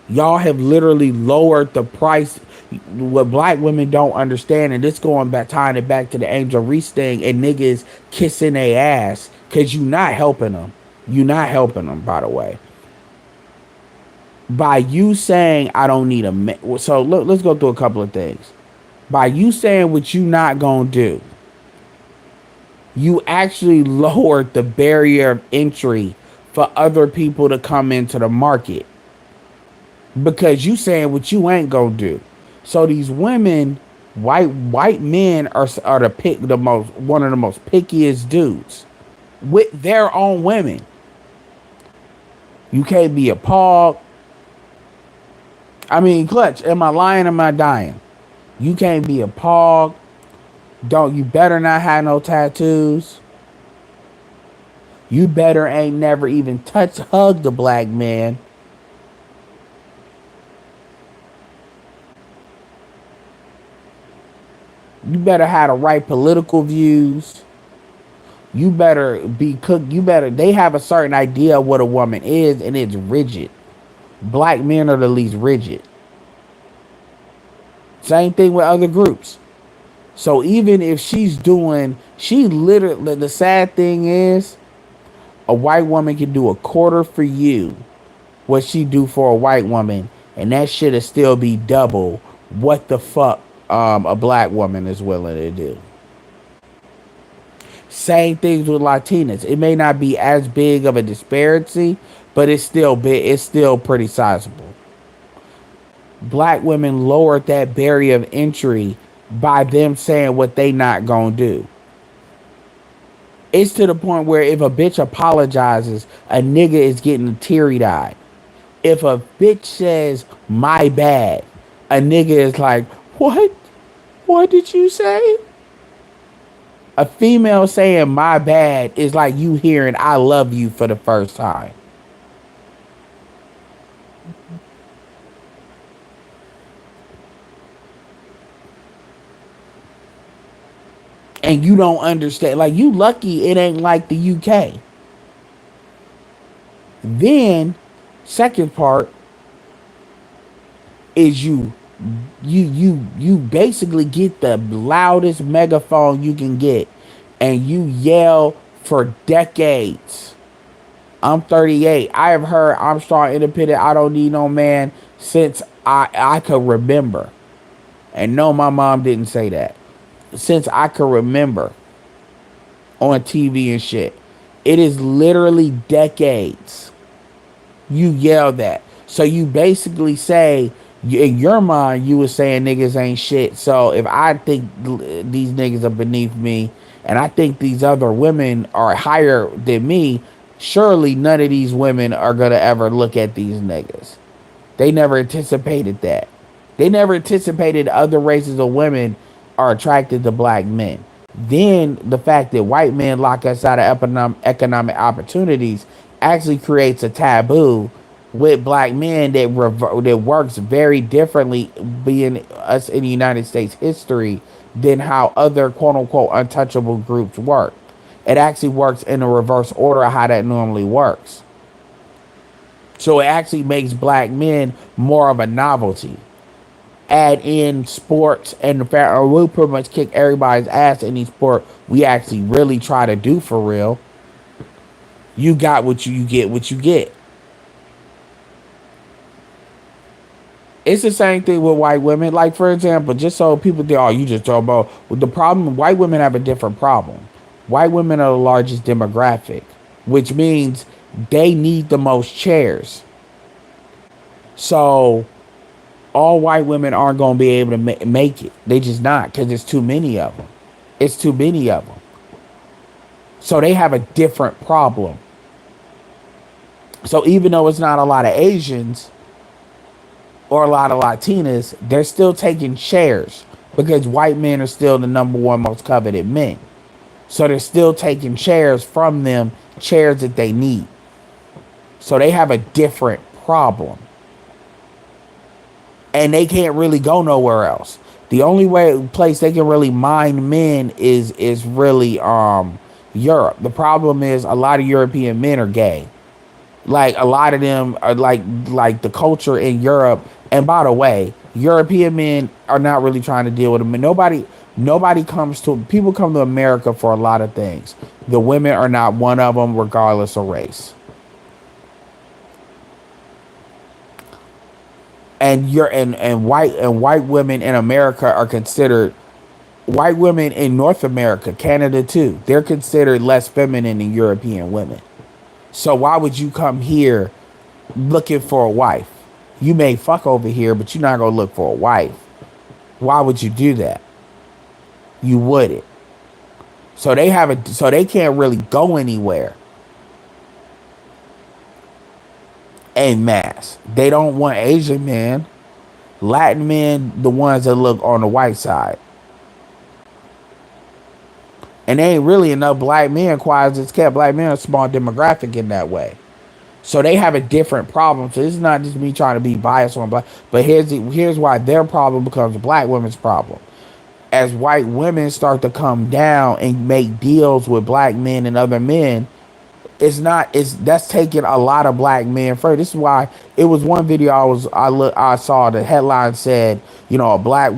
Speaker 1: Y'all have literally lowered the price. What black women don't understand, and this going back, tying it back to the Angel Reese thing, and niggas kissing their ass because you not helping them. You not helping them, by the way. By you saying I don't need a man. So look, let's go through a couple of things. By you saying what you not gonna do, you actually lowered the barrier of entry for other people to come into the market because you saying what you ain't gonna do. So these women, white men are the most, one of the most pickiest dudes with their own women. You can't be a pog. I mean, Clutch, am I lying or am I dying? You can't be a pog. You better not have no tattoos. You better ain't never even hugged a black man. You better have the right political views. You better be cooked. They have a certain idea of what a woman is, and it's rigid. Black men are the least rigid. Same thing with other groups. So even if she literally, the sad thing is, a white woman can do a quarter for you what she do for a white woman, and that shit'll still be double what the fuck a black woman is willing to do. Same things with Latinas. It may not be as big of a disparity, but it's still big. It's still pretty sizable. Black women lowered that barrier of entry by them saying what they not gonna do. It's to the point where if a bitch apologizes, a nigga is getting teary eyed. If a bitch says my bad, a nigga is like, what? What did you say? A female saying my bad is like you hearing I love you for the first time. And you don't understand. Like, you lucky it ain't like the UK. Then, second part is you basically get the loudest megaphone you can get and you yell for decades. I'm 38. I have heard I'm strong, independent, I don't need no man since I could remember. And no, my mom didn't say that. Since I could remember on TV and shit. It is literally decades. You yell that. So you basically say, in your mind, you was saying niggas ain't shit. So if I think these niggas are beneath me and I think these other women are higher than me, surely none of these women are going to ever look at these niggas. They never anticipated that. They never anticipated other races of women are attracted to black men. Then the fact that white men lock us out of economic opportunities actually creates a taboo with black men that works very differently, being us in the United States history, than how other quote unquote untouchable groups work. It actually works in a reverse order of how that normally works. So it actually makes black men more of a novelty. Add in sports and the fact, or we'll pretty much kick everybody's ass in any sport we actually really try to do for real. You got what you get what you get. It's the same thing with white women. Like, for example, just so people think, oh, you just talk about the problem. White women have a different problem. White women are the largest demographic, which means they need the most chairs. So all white women aren't going to be able to make it. They just not, because it's too many of them. It's too many of them. So they have a different problem. So even though it's not a lot of Asians or a lot of Latinas, they're still taking shares because white men are still the number one most coveted men. So they're still taking shares from them, chairs that they need. So they have a different problem. And they can't really go nowhere else. The only place they can really mine men is really Europe. The problem is a lot of European men are gay. Like, a lot of them are like the culture in Europe. And by the way, European men are not really trying to deal with them. And nobody comes to, people come to America for a lot of things. The women are not one of them, regardless of race. And white women in America are considered, white women in North America, Canada too, they're considered less feminine than European women. So why would you come here looking for a wife? You may fuck over here, but you're not gonna look for a wife. Why would you do that? You wouldn't. So they can't really go anywhere en masse. They don't want Asian men, Latin men, the ones that look on the white side. And there ain't really enough black men, quiet as it's kept. Black men are a small demographic in that way. So they have a different problem. So this is not just me trying to be biased on black, but here's why their problem becomes black women's problem. As white women start to come down and make deals with black men and other men, that's taking a lot of black men first. This is why it was one video I saw, the headline said, a white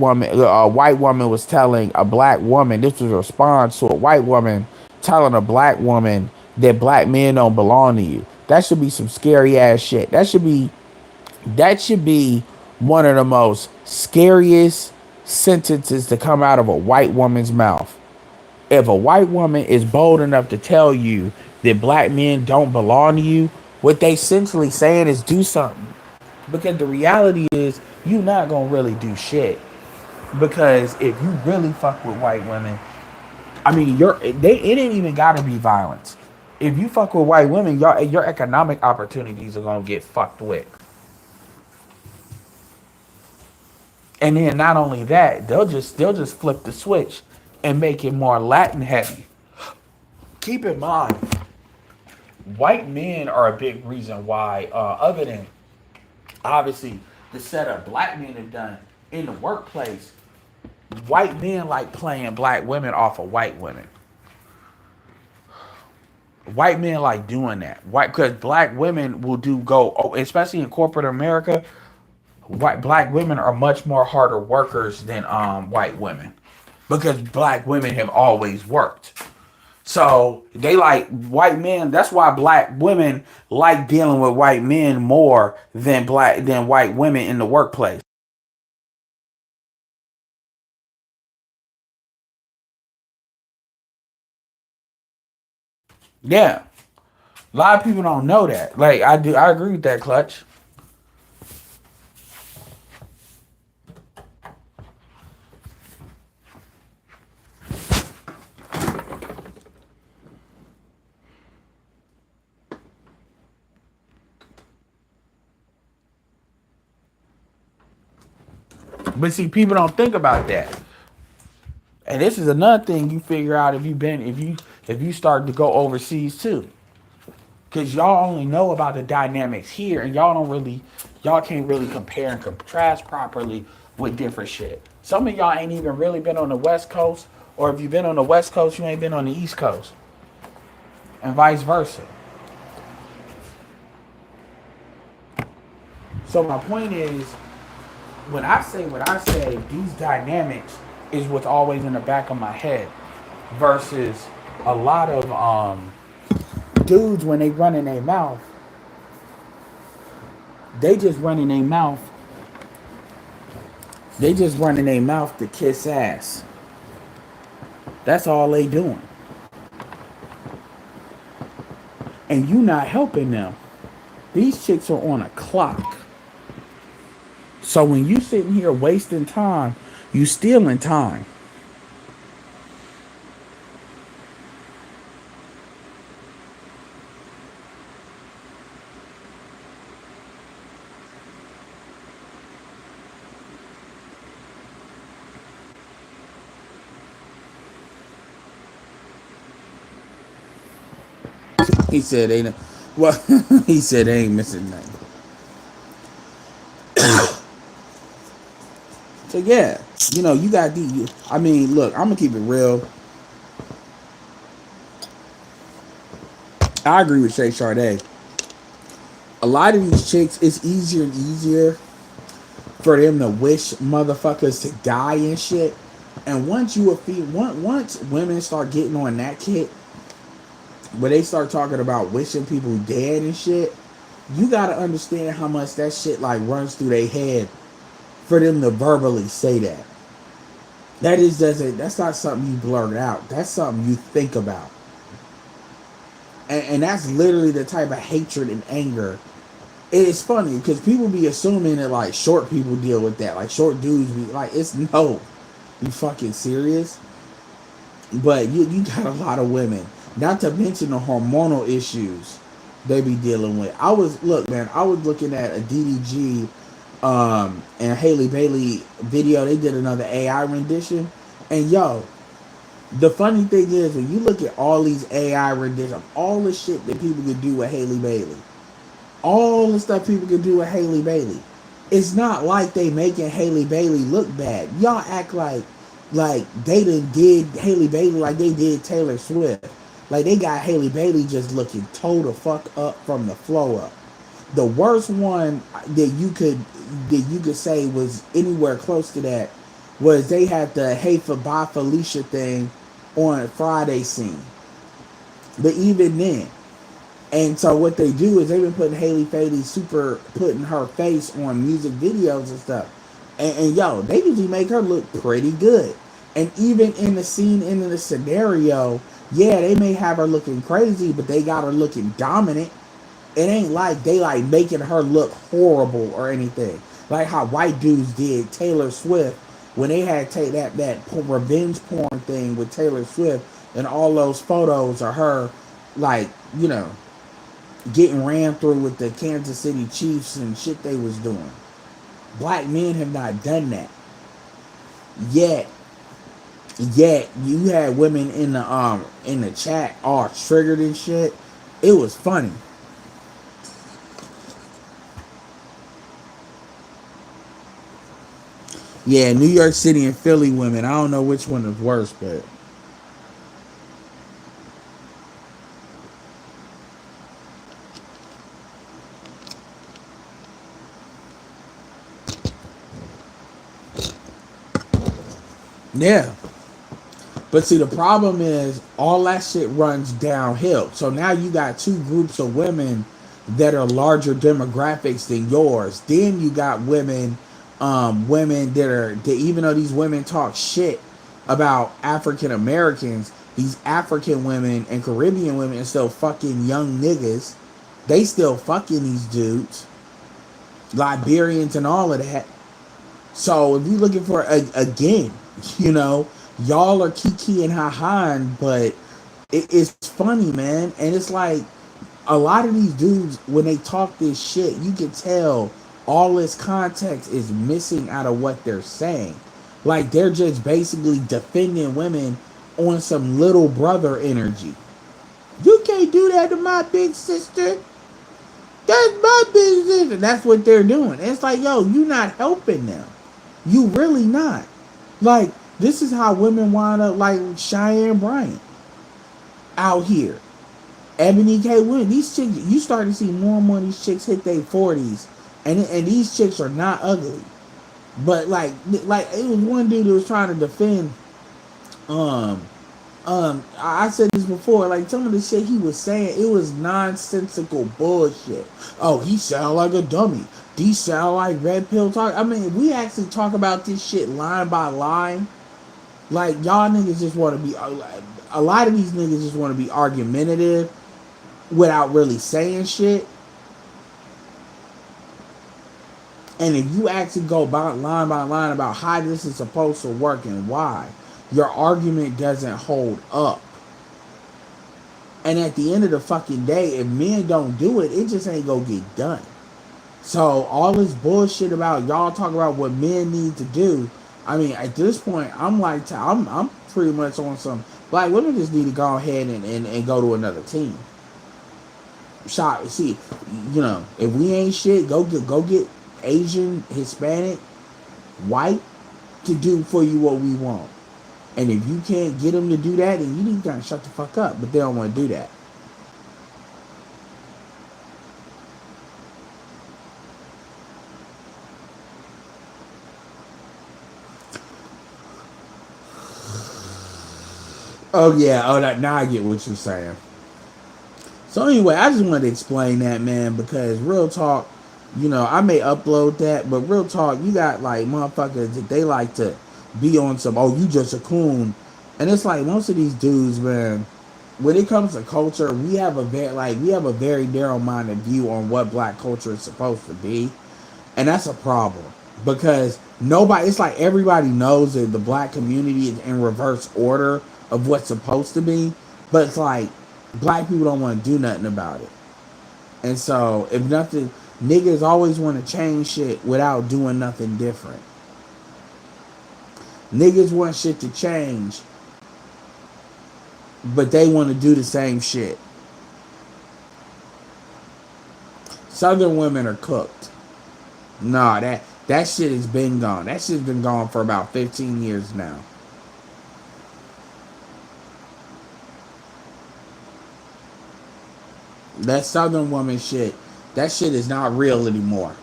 Speaker 1: woman was telling a black woman, this was a response to a white woman telling a black woman that black men don't belong to you. That should be some scary ass shit. That should be one of the most scariest sentences to come out of a white woman's mouth. if a white woman is bold enough to tell you that black men don't belong to you, what they essentially saying is do something. Because the reality is, you not gonna really do shit. Because if you really fuck with white women, I mean, it ain't even gotta be violence. If you fuck with white women, your economic opportunities are gonna get fucked with. And then not only that, they'll just flip the switch and make it more Latin heavy. Keep in mind, white men are a big reason why, other than obviously the setup black men have done in the workplace, white men like playing black women off of white women. White men like doing that. White because black women will do go, especially in corporate America. White black women are much more harder workers than white women because black women have always worked. So they like white men. That's why black women like dealing with white men more than white women in the workplace. Yeah, a lot of people don't know that. Like I do, I agree with that, Clutch. But see, people don't think about that. And this is another thing you figure out if you start to go overseas too. Cause y'all only know about the dynamics here, and y'all can't really compare and contrast properly with different shit. Some of y'all ain't even really been on the West Coast, or if you've been on the West Coast, you ain't been on the East Coast, and vice versa. So my point is, when I say, these dynamics is what's always in the back of my head, versus a lot of dudes when they run in their mouth, they just run in their mouth They just running their mouth to kiss ass. That's all they doing. And you not helping them. These chicks are on a clock. So when you sitting here wasting time, you stealing time. He said ain't well he said they ain't missing nothing. So yeah, you got the I mean, look, I'm gonna keep it real. I agree with Shay Sade. A lot of these chicks, it's easier and easier for them to wish motherfuckers to die and shit. And once women start getting on that kick, where they start talking about wishing people dead and shit, you gotta understand how much that shit like runs through their head for them to verbally say that. That's not something you blurt out. That's something you think about. And that's literally the type of hatred and anger. It's funny because people be assuming that like short people deal with that. Like short dudes be like, it's no. You fucking serious? But you got a lot of women. Not to mention the hormonal issues they be dealing with. I was looking at a DDG and Haley Bailey video. They did another AI rendition. And yo, the funny thing is when you look at all these AI renditions, all the shit that people could do with Haley Bailey, all the stuff people can do with Haley Bailey, it's not like they making Haley Bailey look bad. Y'all act like they did Haley Bailey like they did Taylor Swift. Like they got Haley Bailey just looking toe the fuck up from the flow up. The worst one that you could say was anywhere close to that was they had the Hey for Bye Felicia thing on Friday scene. But even then, and so what they do is they've been putting Haley Bailey putting her face on music videos and stuff. And yo, they usually make her look pretty good. And even in the scene, in the scenario, yeah, they may have her looking crazy, but they got her looking dominant. It ain't like they like making her look horrible or anything. Like how white dudes did Taylor Swift when they had take that revenge porn thing with Taylor Swift, and all those photos of her, like, you know, getting ran through with the Kansas City Chiefs and shit they was doing. Black men have not done that yet. Yet you had women in the chat all triggered and shit. It was funny. Yeah, New York City and Philly women. I don't know which one is worse, but yeah. But see, the problem is all that shit runs downhill. So now you got two groups of women that are larger demographics than yours. Then you got women that even though these women talk shit about African Americans, these African women and Caribbean women are still fucking young niggas. They still fucking these dudes, Liberians and all of that. So if you're looking for again, you know, y'all are kiki and ha-han, but it's funny, man. And it's like a lot of these dudes, when they talk this shit, you can tell all this context is missing out of what they're saying. Like they're just basically defending women on some little brother energy. You can't do that to my big sister. That's my big sister. That's what they're doing. And it's like, yo, you not helping them. You really not. Like, this is how women wind up like Cheyenne Bryant out here. Ebony K. Williams. These chicks, you start to see more and more of these chicks hit their 40s. And these chicks are not ugly. But like it was one dude that was trying to defend um I said this before, like some of the shit he was saying, it was nonsensical bullshit. Oh, he sound like a dummy. These sound like red pill talk. I mean, we actually talk about this shit line by line. Like y'all niggas just want to be a lot of these niggas just want to be argumentative without really saying shit. And if you actually go by line about how this is supposed to work and why, your argument doesn't hold up. And at the end of the fucking day, if men don't do it, it just ain't gonna get done. So all this bullshit about y'all talking about what men need to do. I mean, at this point, I'm like, I'm pretty much on some black women just need to go ahead and go to another team. Shot, see, you know, if we ain't shit, go get Asian, Hispanic, white to do for you what we want. And if you can't get them to do that, then you need to kind of shut the fuck up. But they don't want to do that. Oh yeah. Oh, that now I get what you're saying. So anyway, I just wanted to explain that, man, because real talk, you know, I may upload that, but real talk, you got like motherfuckers that they like to be on some, oh, you just a coon, and it's like most of these dudes, man. When it comes to culture, we have a very narrow-minded view on what black culture is supposed to be, and that's a problem because nobody. It's like everybody knows that the black community is in reverse order of what's supposed to be, but it's like black people don't want to do nothing about it. And so, if nothing, niggas always want to change shit without doing nothing different. Niggas want shit to change, but they want to do the same shit. Southern women are cooked. Nah, that shit has been gone. That shit's been gone for about 15 years now. That Southern woman shit, that shit is not real anymore.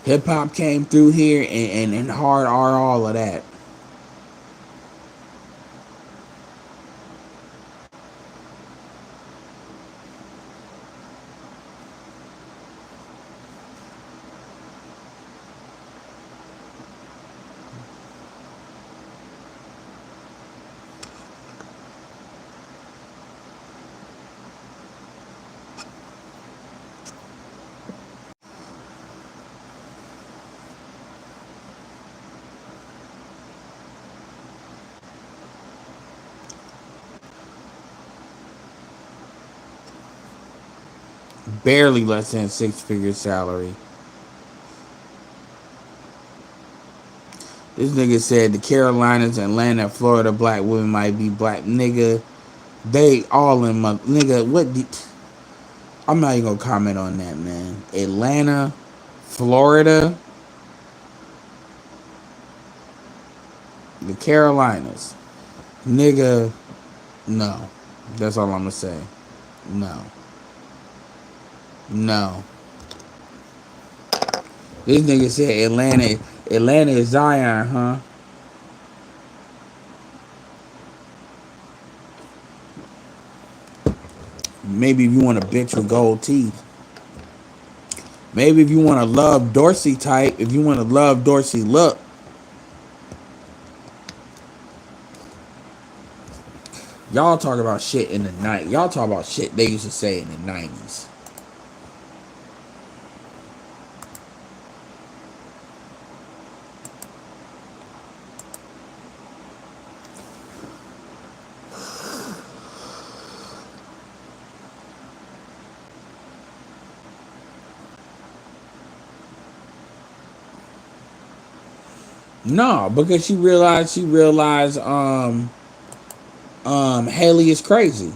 Speaker 1: Hip hop came through here and hard R all of that. Barely less than six-figure salary. This nigga said the Carolinas, Atlanta, Florida black women might be black. Nigga, they all in my nigga. I'm not even gonna comment on that, man. Atlanta, Florida, the Carolinas, nigga. No, that's all I'm gonna say. No, no. This nigga said Atlanta. Atlanta is Zion, huh? Maybe if you want a bitch with gold teeth. Maybe if you want a love Dorsey type. If you want a love Dorsey look. Y'all talk about shit in the night. Y'all talk about shit they used to say in the 90s. No, because she realized Haley is crazy.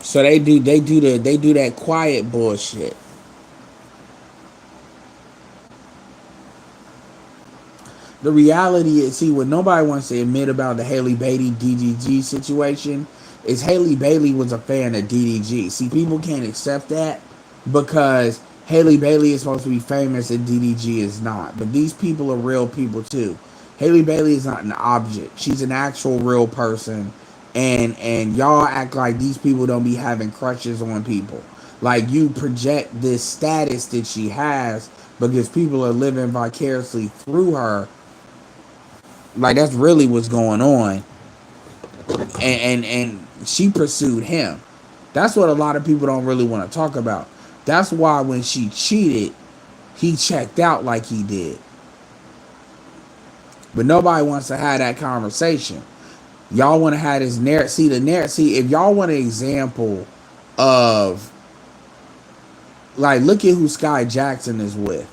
Speaker 1: So they do that quiet bullshit. The reality is, see, what nobody wants to admit about the Haley Bailey DDG situation is Haley Bailey was a fan of DDG. See, people can't accept that because Haley Bailey is supposed to be famous and DDG is not. But these people are real people too. Haley Bailey is not an object. She's an actual real person. And y'all act like these people don't be having crushes on people. Like you project this status that she has because people are living vicariously through her, like that's really what's going on. And she pursued him. That's what a lot of people don't really want to talk about. That's why when she cheated, he checked out like he did. But nobody wants to have that conversation. Y'all want to have this narrative. See the narrative. See, if y'all want an example of, like, look at who Sky Jackson is with.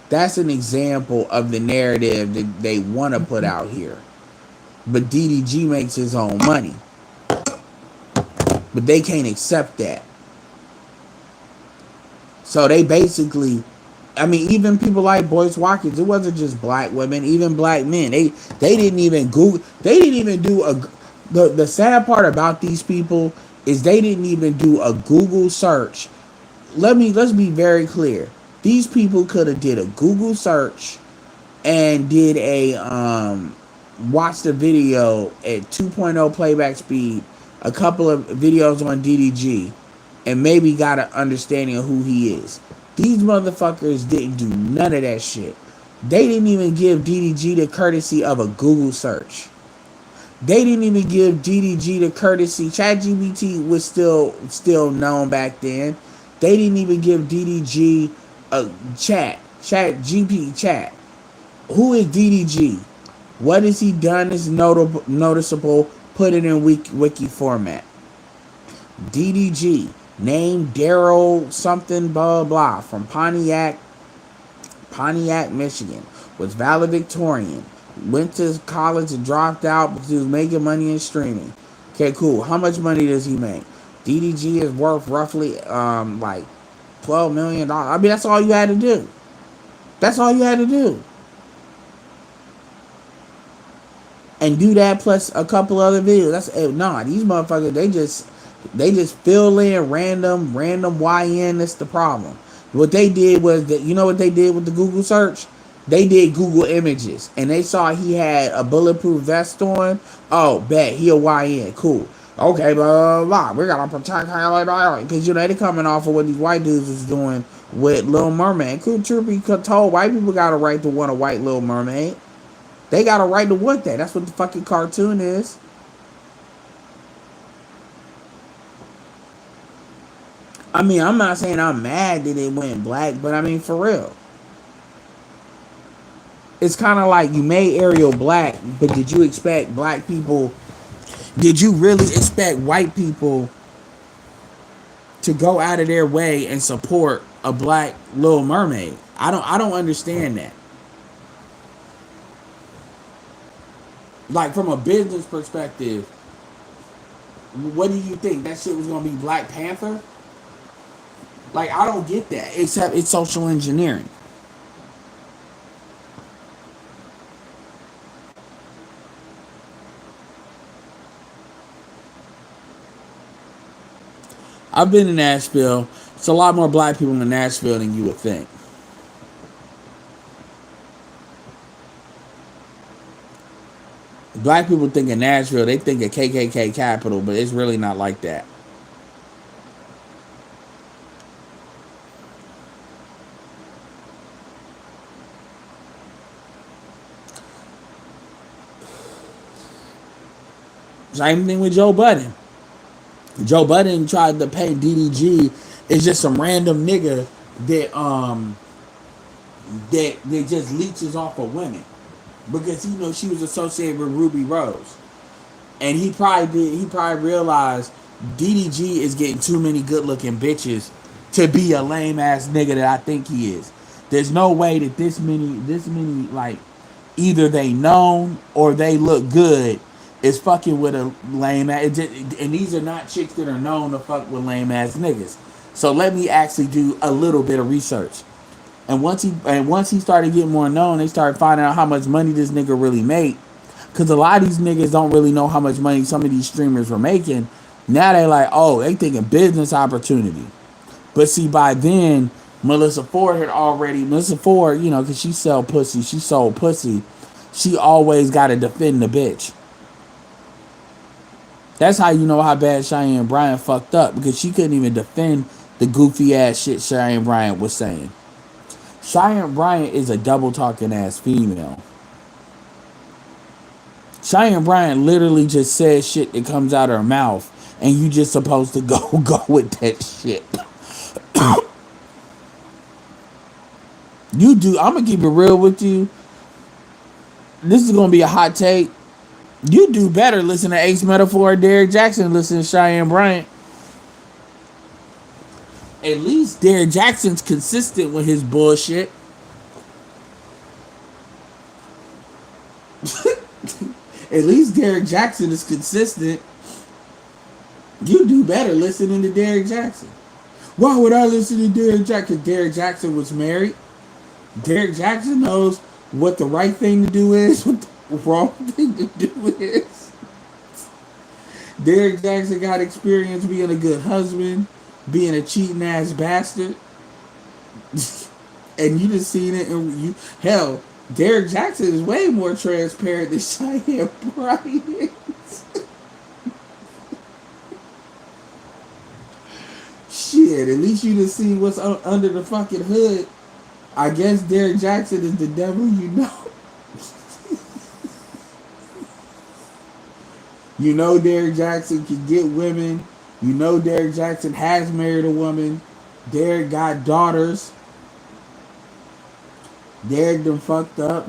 Speaker 1: That's an example of the narrative that they want to put out here. But DDG makes his own money. But they can't accept that. So they basically, I mean, even people like Boyce Watkins, it wasn't just black women, even black men. They didn't even Google, they didn't even do a, the sad part about these people is they didn't even do a Google search. Let's be very clear. These people could have did a Google search and did a watched a video at 2.0 playback speed, a couple of videos on DDG, and maybe got an understanding of who he is. These motherfuckers didn't do none of that shit. They didn't even give DDG the courtesy of a Google search. They didn't even give DDG the courtesy. ChatGPT was still known back then. They didn't even give DDG a chat. Who is DDG? What has he done is noticeable? Put it in wiki format. DDG, name Daryl something blah blah from Pontiac, Michigan. Was valedictorian. Went to college and dropped out because he was making money in streaming. Okay, cool. How much money does he make? DDG is worth roughly like $12 million. I mean, that's all you had to do. That's all you had to do. And do that plus a couple other videos. That's nah. These motherfuckers, they just fill in random YN. That's the problem. What they did was that, you know what they did with the Google search? They did Google images and they saw he had a bulletproof vest on. Oh, bet he a YN. Cool. Okay, blah blah blah. We gotta protect because you know they coming off of what these white dudes was doing with Little Mermaid. Cool, truth be told, white people got a right to want a white Little Mermaid. They got a right to want that. That's what the fucking cartoon is. I mean, I'm not saying I'm mad that it went black, but I mean, for real. It's kind of like you made Ariel black, but did you expect black people? Did you really expect white people to go out of their way and support a black Little Mermaid? I don't understand that. Like from a business perspective, what do you think? That shit was gonna be Black Panther? Like I don't get that. Except it's social engineering. I've been in Nashville. It's a lot more black people in Nashville than you would think. Black people think of Nashville, they think of KKK capital, but it's really not like that. Same thing with Joe Budden. Joe Budden tried to pay DDG. It's just some random nigga that just leeches off of women because he knows she was associated with Ruby Rose, and he probably realized DDG is getting too many good looking bitches to be a lame ass nigga that I think he is. There's no way that this many like either they known or they look good is fucking with a lame ass. And these are not chicks that are known to fuck with lame ass niggas. So let me actually do a little bit of research. And once he started getting more known, they started finding out how much money this nigga really made. Cause a lot of these niggas don't really know how much money some of these streamers were making. Now they like, oh, they thinking business opportunity. But see, by then, Melissa Ford, cause she sold pussy. She always got to defend the bitch. That's how you know how bad Cheyenne Bryant fucked up because she couldn't even defend the goofy ass shit Cheyenne Bryant was saying. Cheyenne Bryant is a double talking ass female. Cheyenne Bryant literally just says shit that comes out of her mouth, and you just supposed to go with that shit. You do. I'm gonna keep it real with you. This is gonna be a hot take. You do better listen to Ace Metaphor, Derek Jackson. Listen to Cheyenne Bryant. At least Derek Jackson's consistent with his bullshit. At least Derek Jackson is consistent. You do better listening to Derek Jackson. Why would I listen to Derek Jackson? Because Derek Jackson was married. Derek Jackson knows what the right thing to do is, what the wrong thing to do is. Derek Jackson got experience being a good husband, being a cheating ass bastard. And you just seen it, and hell, Derek Jackson is way more transparent than Cheyenne Bryant. Shit, at least you just see what's under the fucking hood. I guess Derek Jackson is the devil, you know. You know Derek Jackson can get women. You know Derek Jackson has married a woman. Derek got daughters. Derek done fucked up.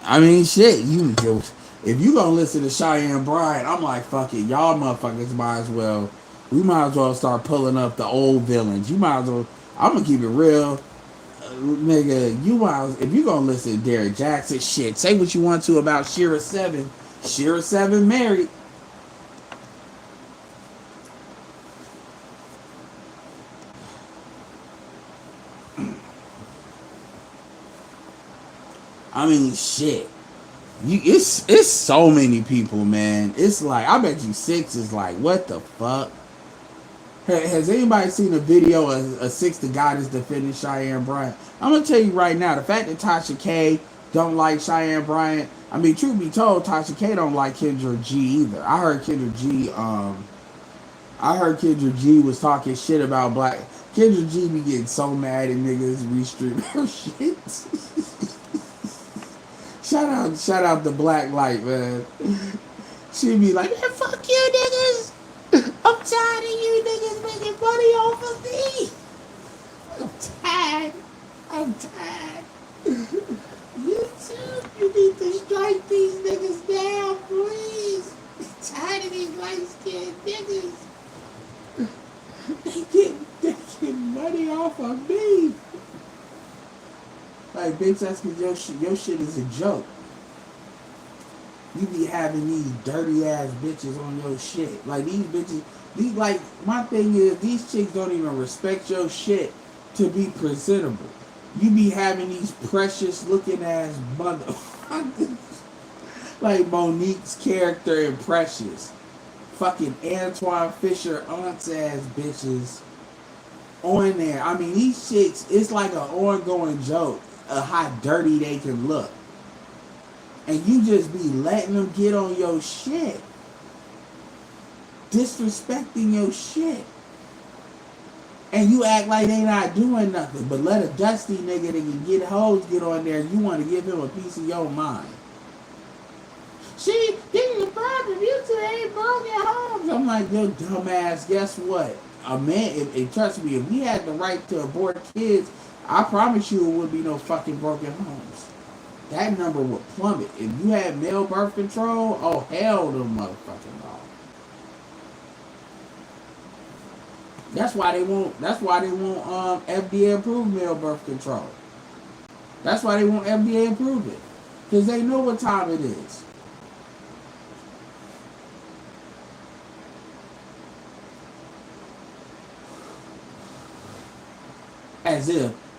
Speaker 1: I mean, shit. If you gonna listen to Cheyenne Bryant, I'm like, fuck it, y'all motherfuckers might as well. We might as well start pulling up the old villains. You might as well. I'm gonna keep it real, nigga. You might as, if you gonna listen to Derek Jackson, shit. Say what you want to about Shira 7. Shira 7 married. I mean, shit. It's so many people, man. It's like I bet you Six is like, what the fuck? Has anybody seen a video of a Six the Goddess defending Cheyenne Bryant? I'm gonna tell you right now, the fact that Tasha K don't like Cheyenne Bryant. I mean, truth be told, Tasha K don't like Kendra G either. I heard Kendra G was talking shit about black. Kendra G be getting so mad at niggas restream her shit. Shout out the Black Light, man. She be like, man, fuck you niggas. I'm tired of you niggas making money off of me. I'm tired. You too. bitch, that's because your shit is a joke. You be having these dirty ass bitches on your shit. Like these bitches, these like my thing is these chicks don't even respect your shit to be presentable. You be having these precious looking ass mother like Monique's character in Precious. Fucking Antoine Fisher aunts ass bitches on there. I mean these chicks, it's like an ongoing joke of how dirty they can look. And you just be letting them get on your shit. Disrespecting your shit. And you act like they not doing nothing. But let a dusty nigga that can get hoes get on there and you want to give him a piece of your mind. See, this is the problem. You two ain't broken homes. I'm like, yo, dumbass, guess what? A man, trust me, if we had the right to abort kids, I promise you it would be no fucking broken homes. That number would plummet. If you had male birth control, oh hell no motherfucking no. That's why they won't FDA approved male birth control. That's why they won't FDA approve it. Because they know what time it is.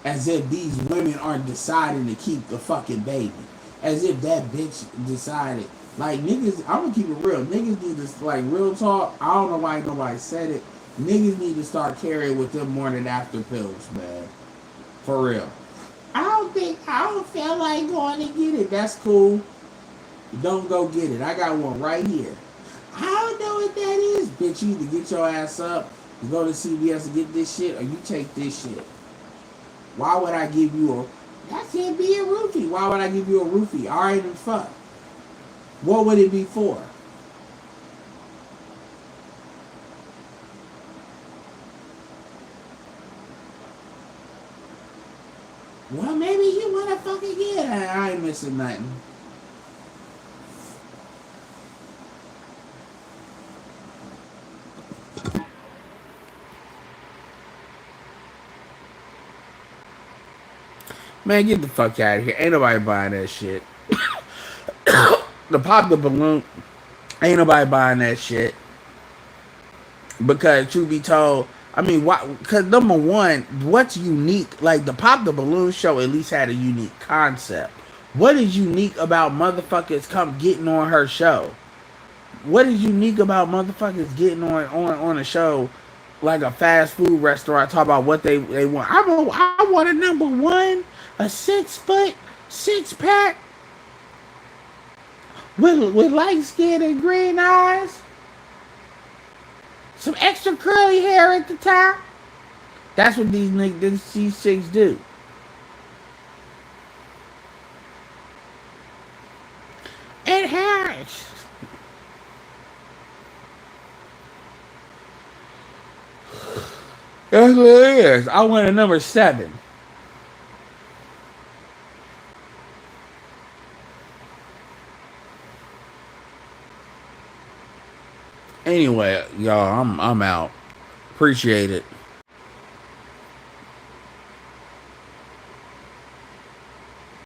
Speaker 1: As if these women aren't deciding to keep the fucking baby. As if that bitch decided. Like, niggas, I'm gonna keep it real. Niggas need to, like, real talk. I don't know why nobody said it. Niggas need to start carrying with them morning after pills, man. For real. I don't feel like going to get it. That's cool. Don't go get it. I got one right here. I don't know what that is. Bitch, you either get your ass up, you go to CVS and get this shit, or you take this shit. Why would I give you a... That can't be a roofie. Why would I give you a roofie? Alright, then fuck. What would it be for? Well, maybe you want to fucking get it. I ain't missing nothing. Man, get the fuck out of here. Ain't nobody buying that shit. The pop the balloon, ain't nobody buying that shit. Because truth be told, I mean, why? Because number one, what's unique? Like the pop the balloon show at least had a unique concept. What is unique about motherfuckers come getting on her show? What is unique about motherfuckers getting on a show like a fast food restaurant? Talk about what they want. I want a number one, a 6 foot, 6 pack with light skin and green eyes, some extra curly hair at the top. That's what these niggas, these chicks do. It hurts. That's what it is. I want a number 7. Anyway, y'all, I'm out. Appreciate it.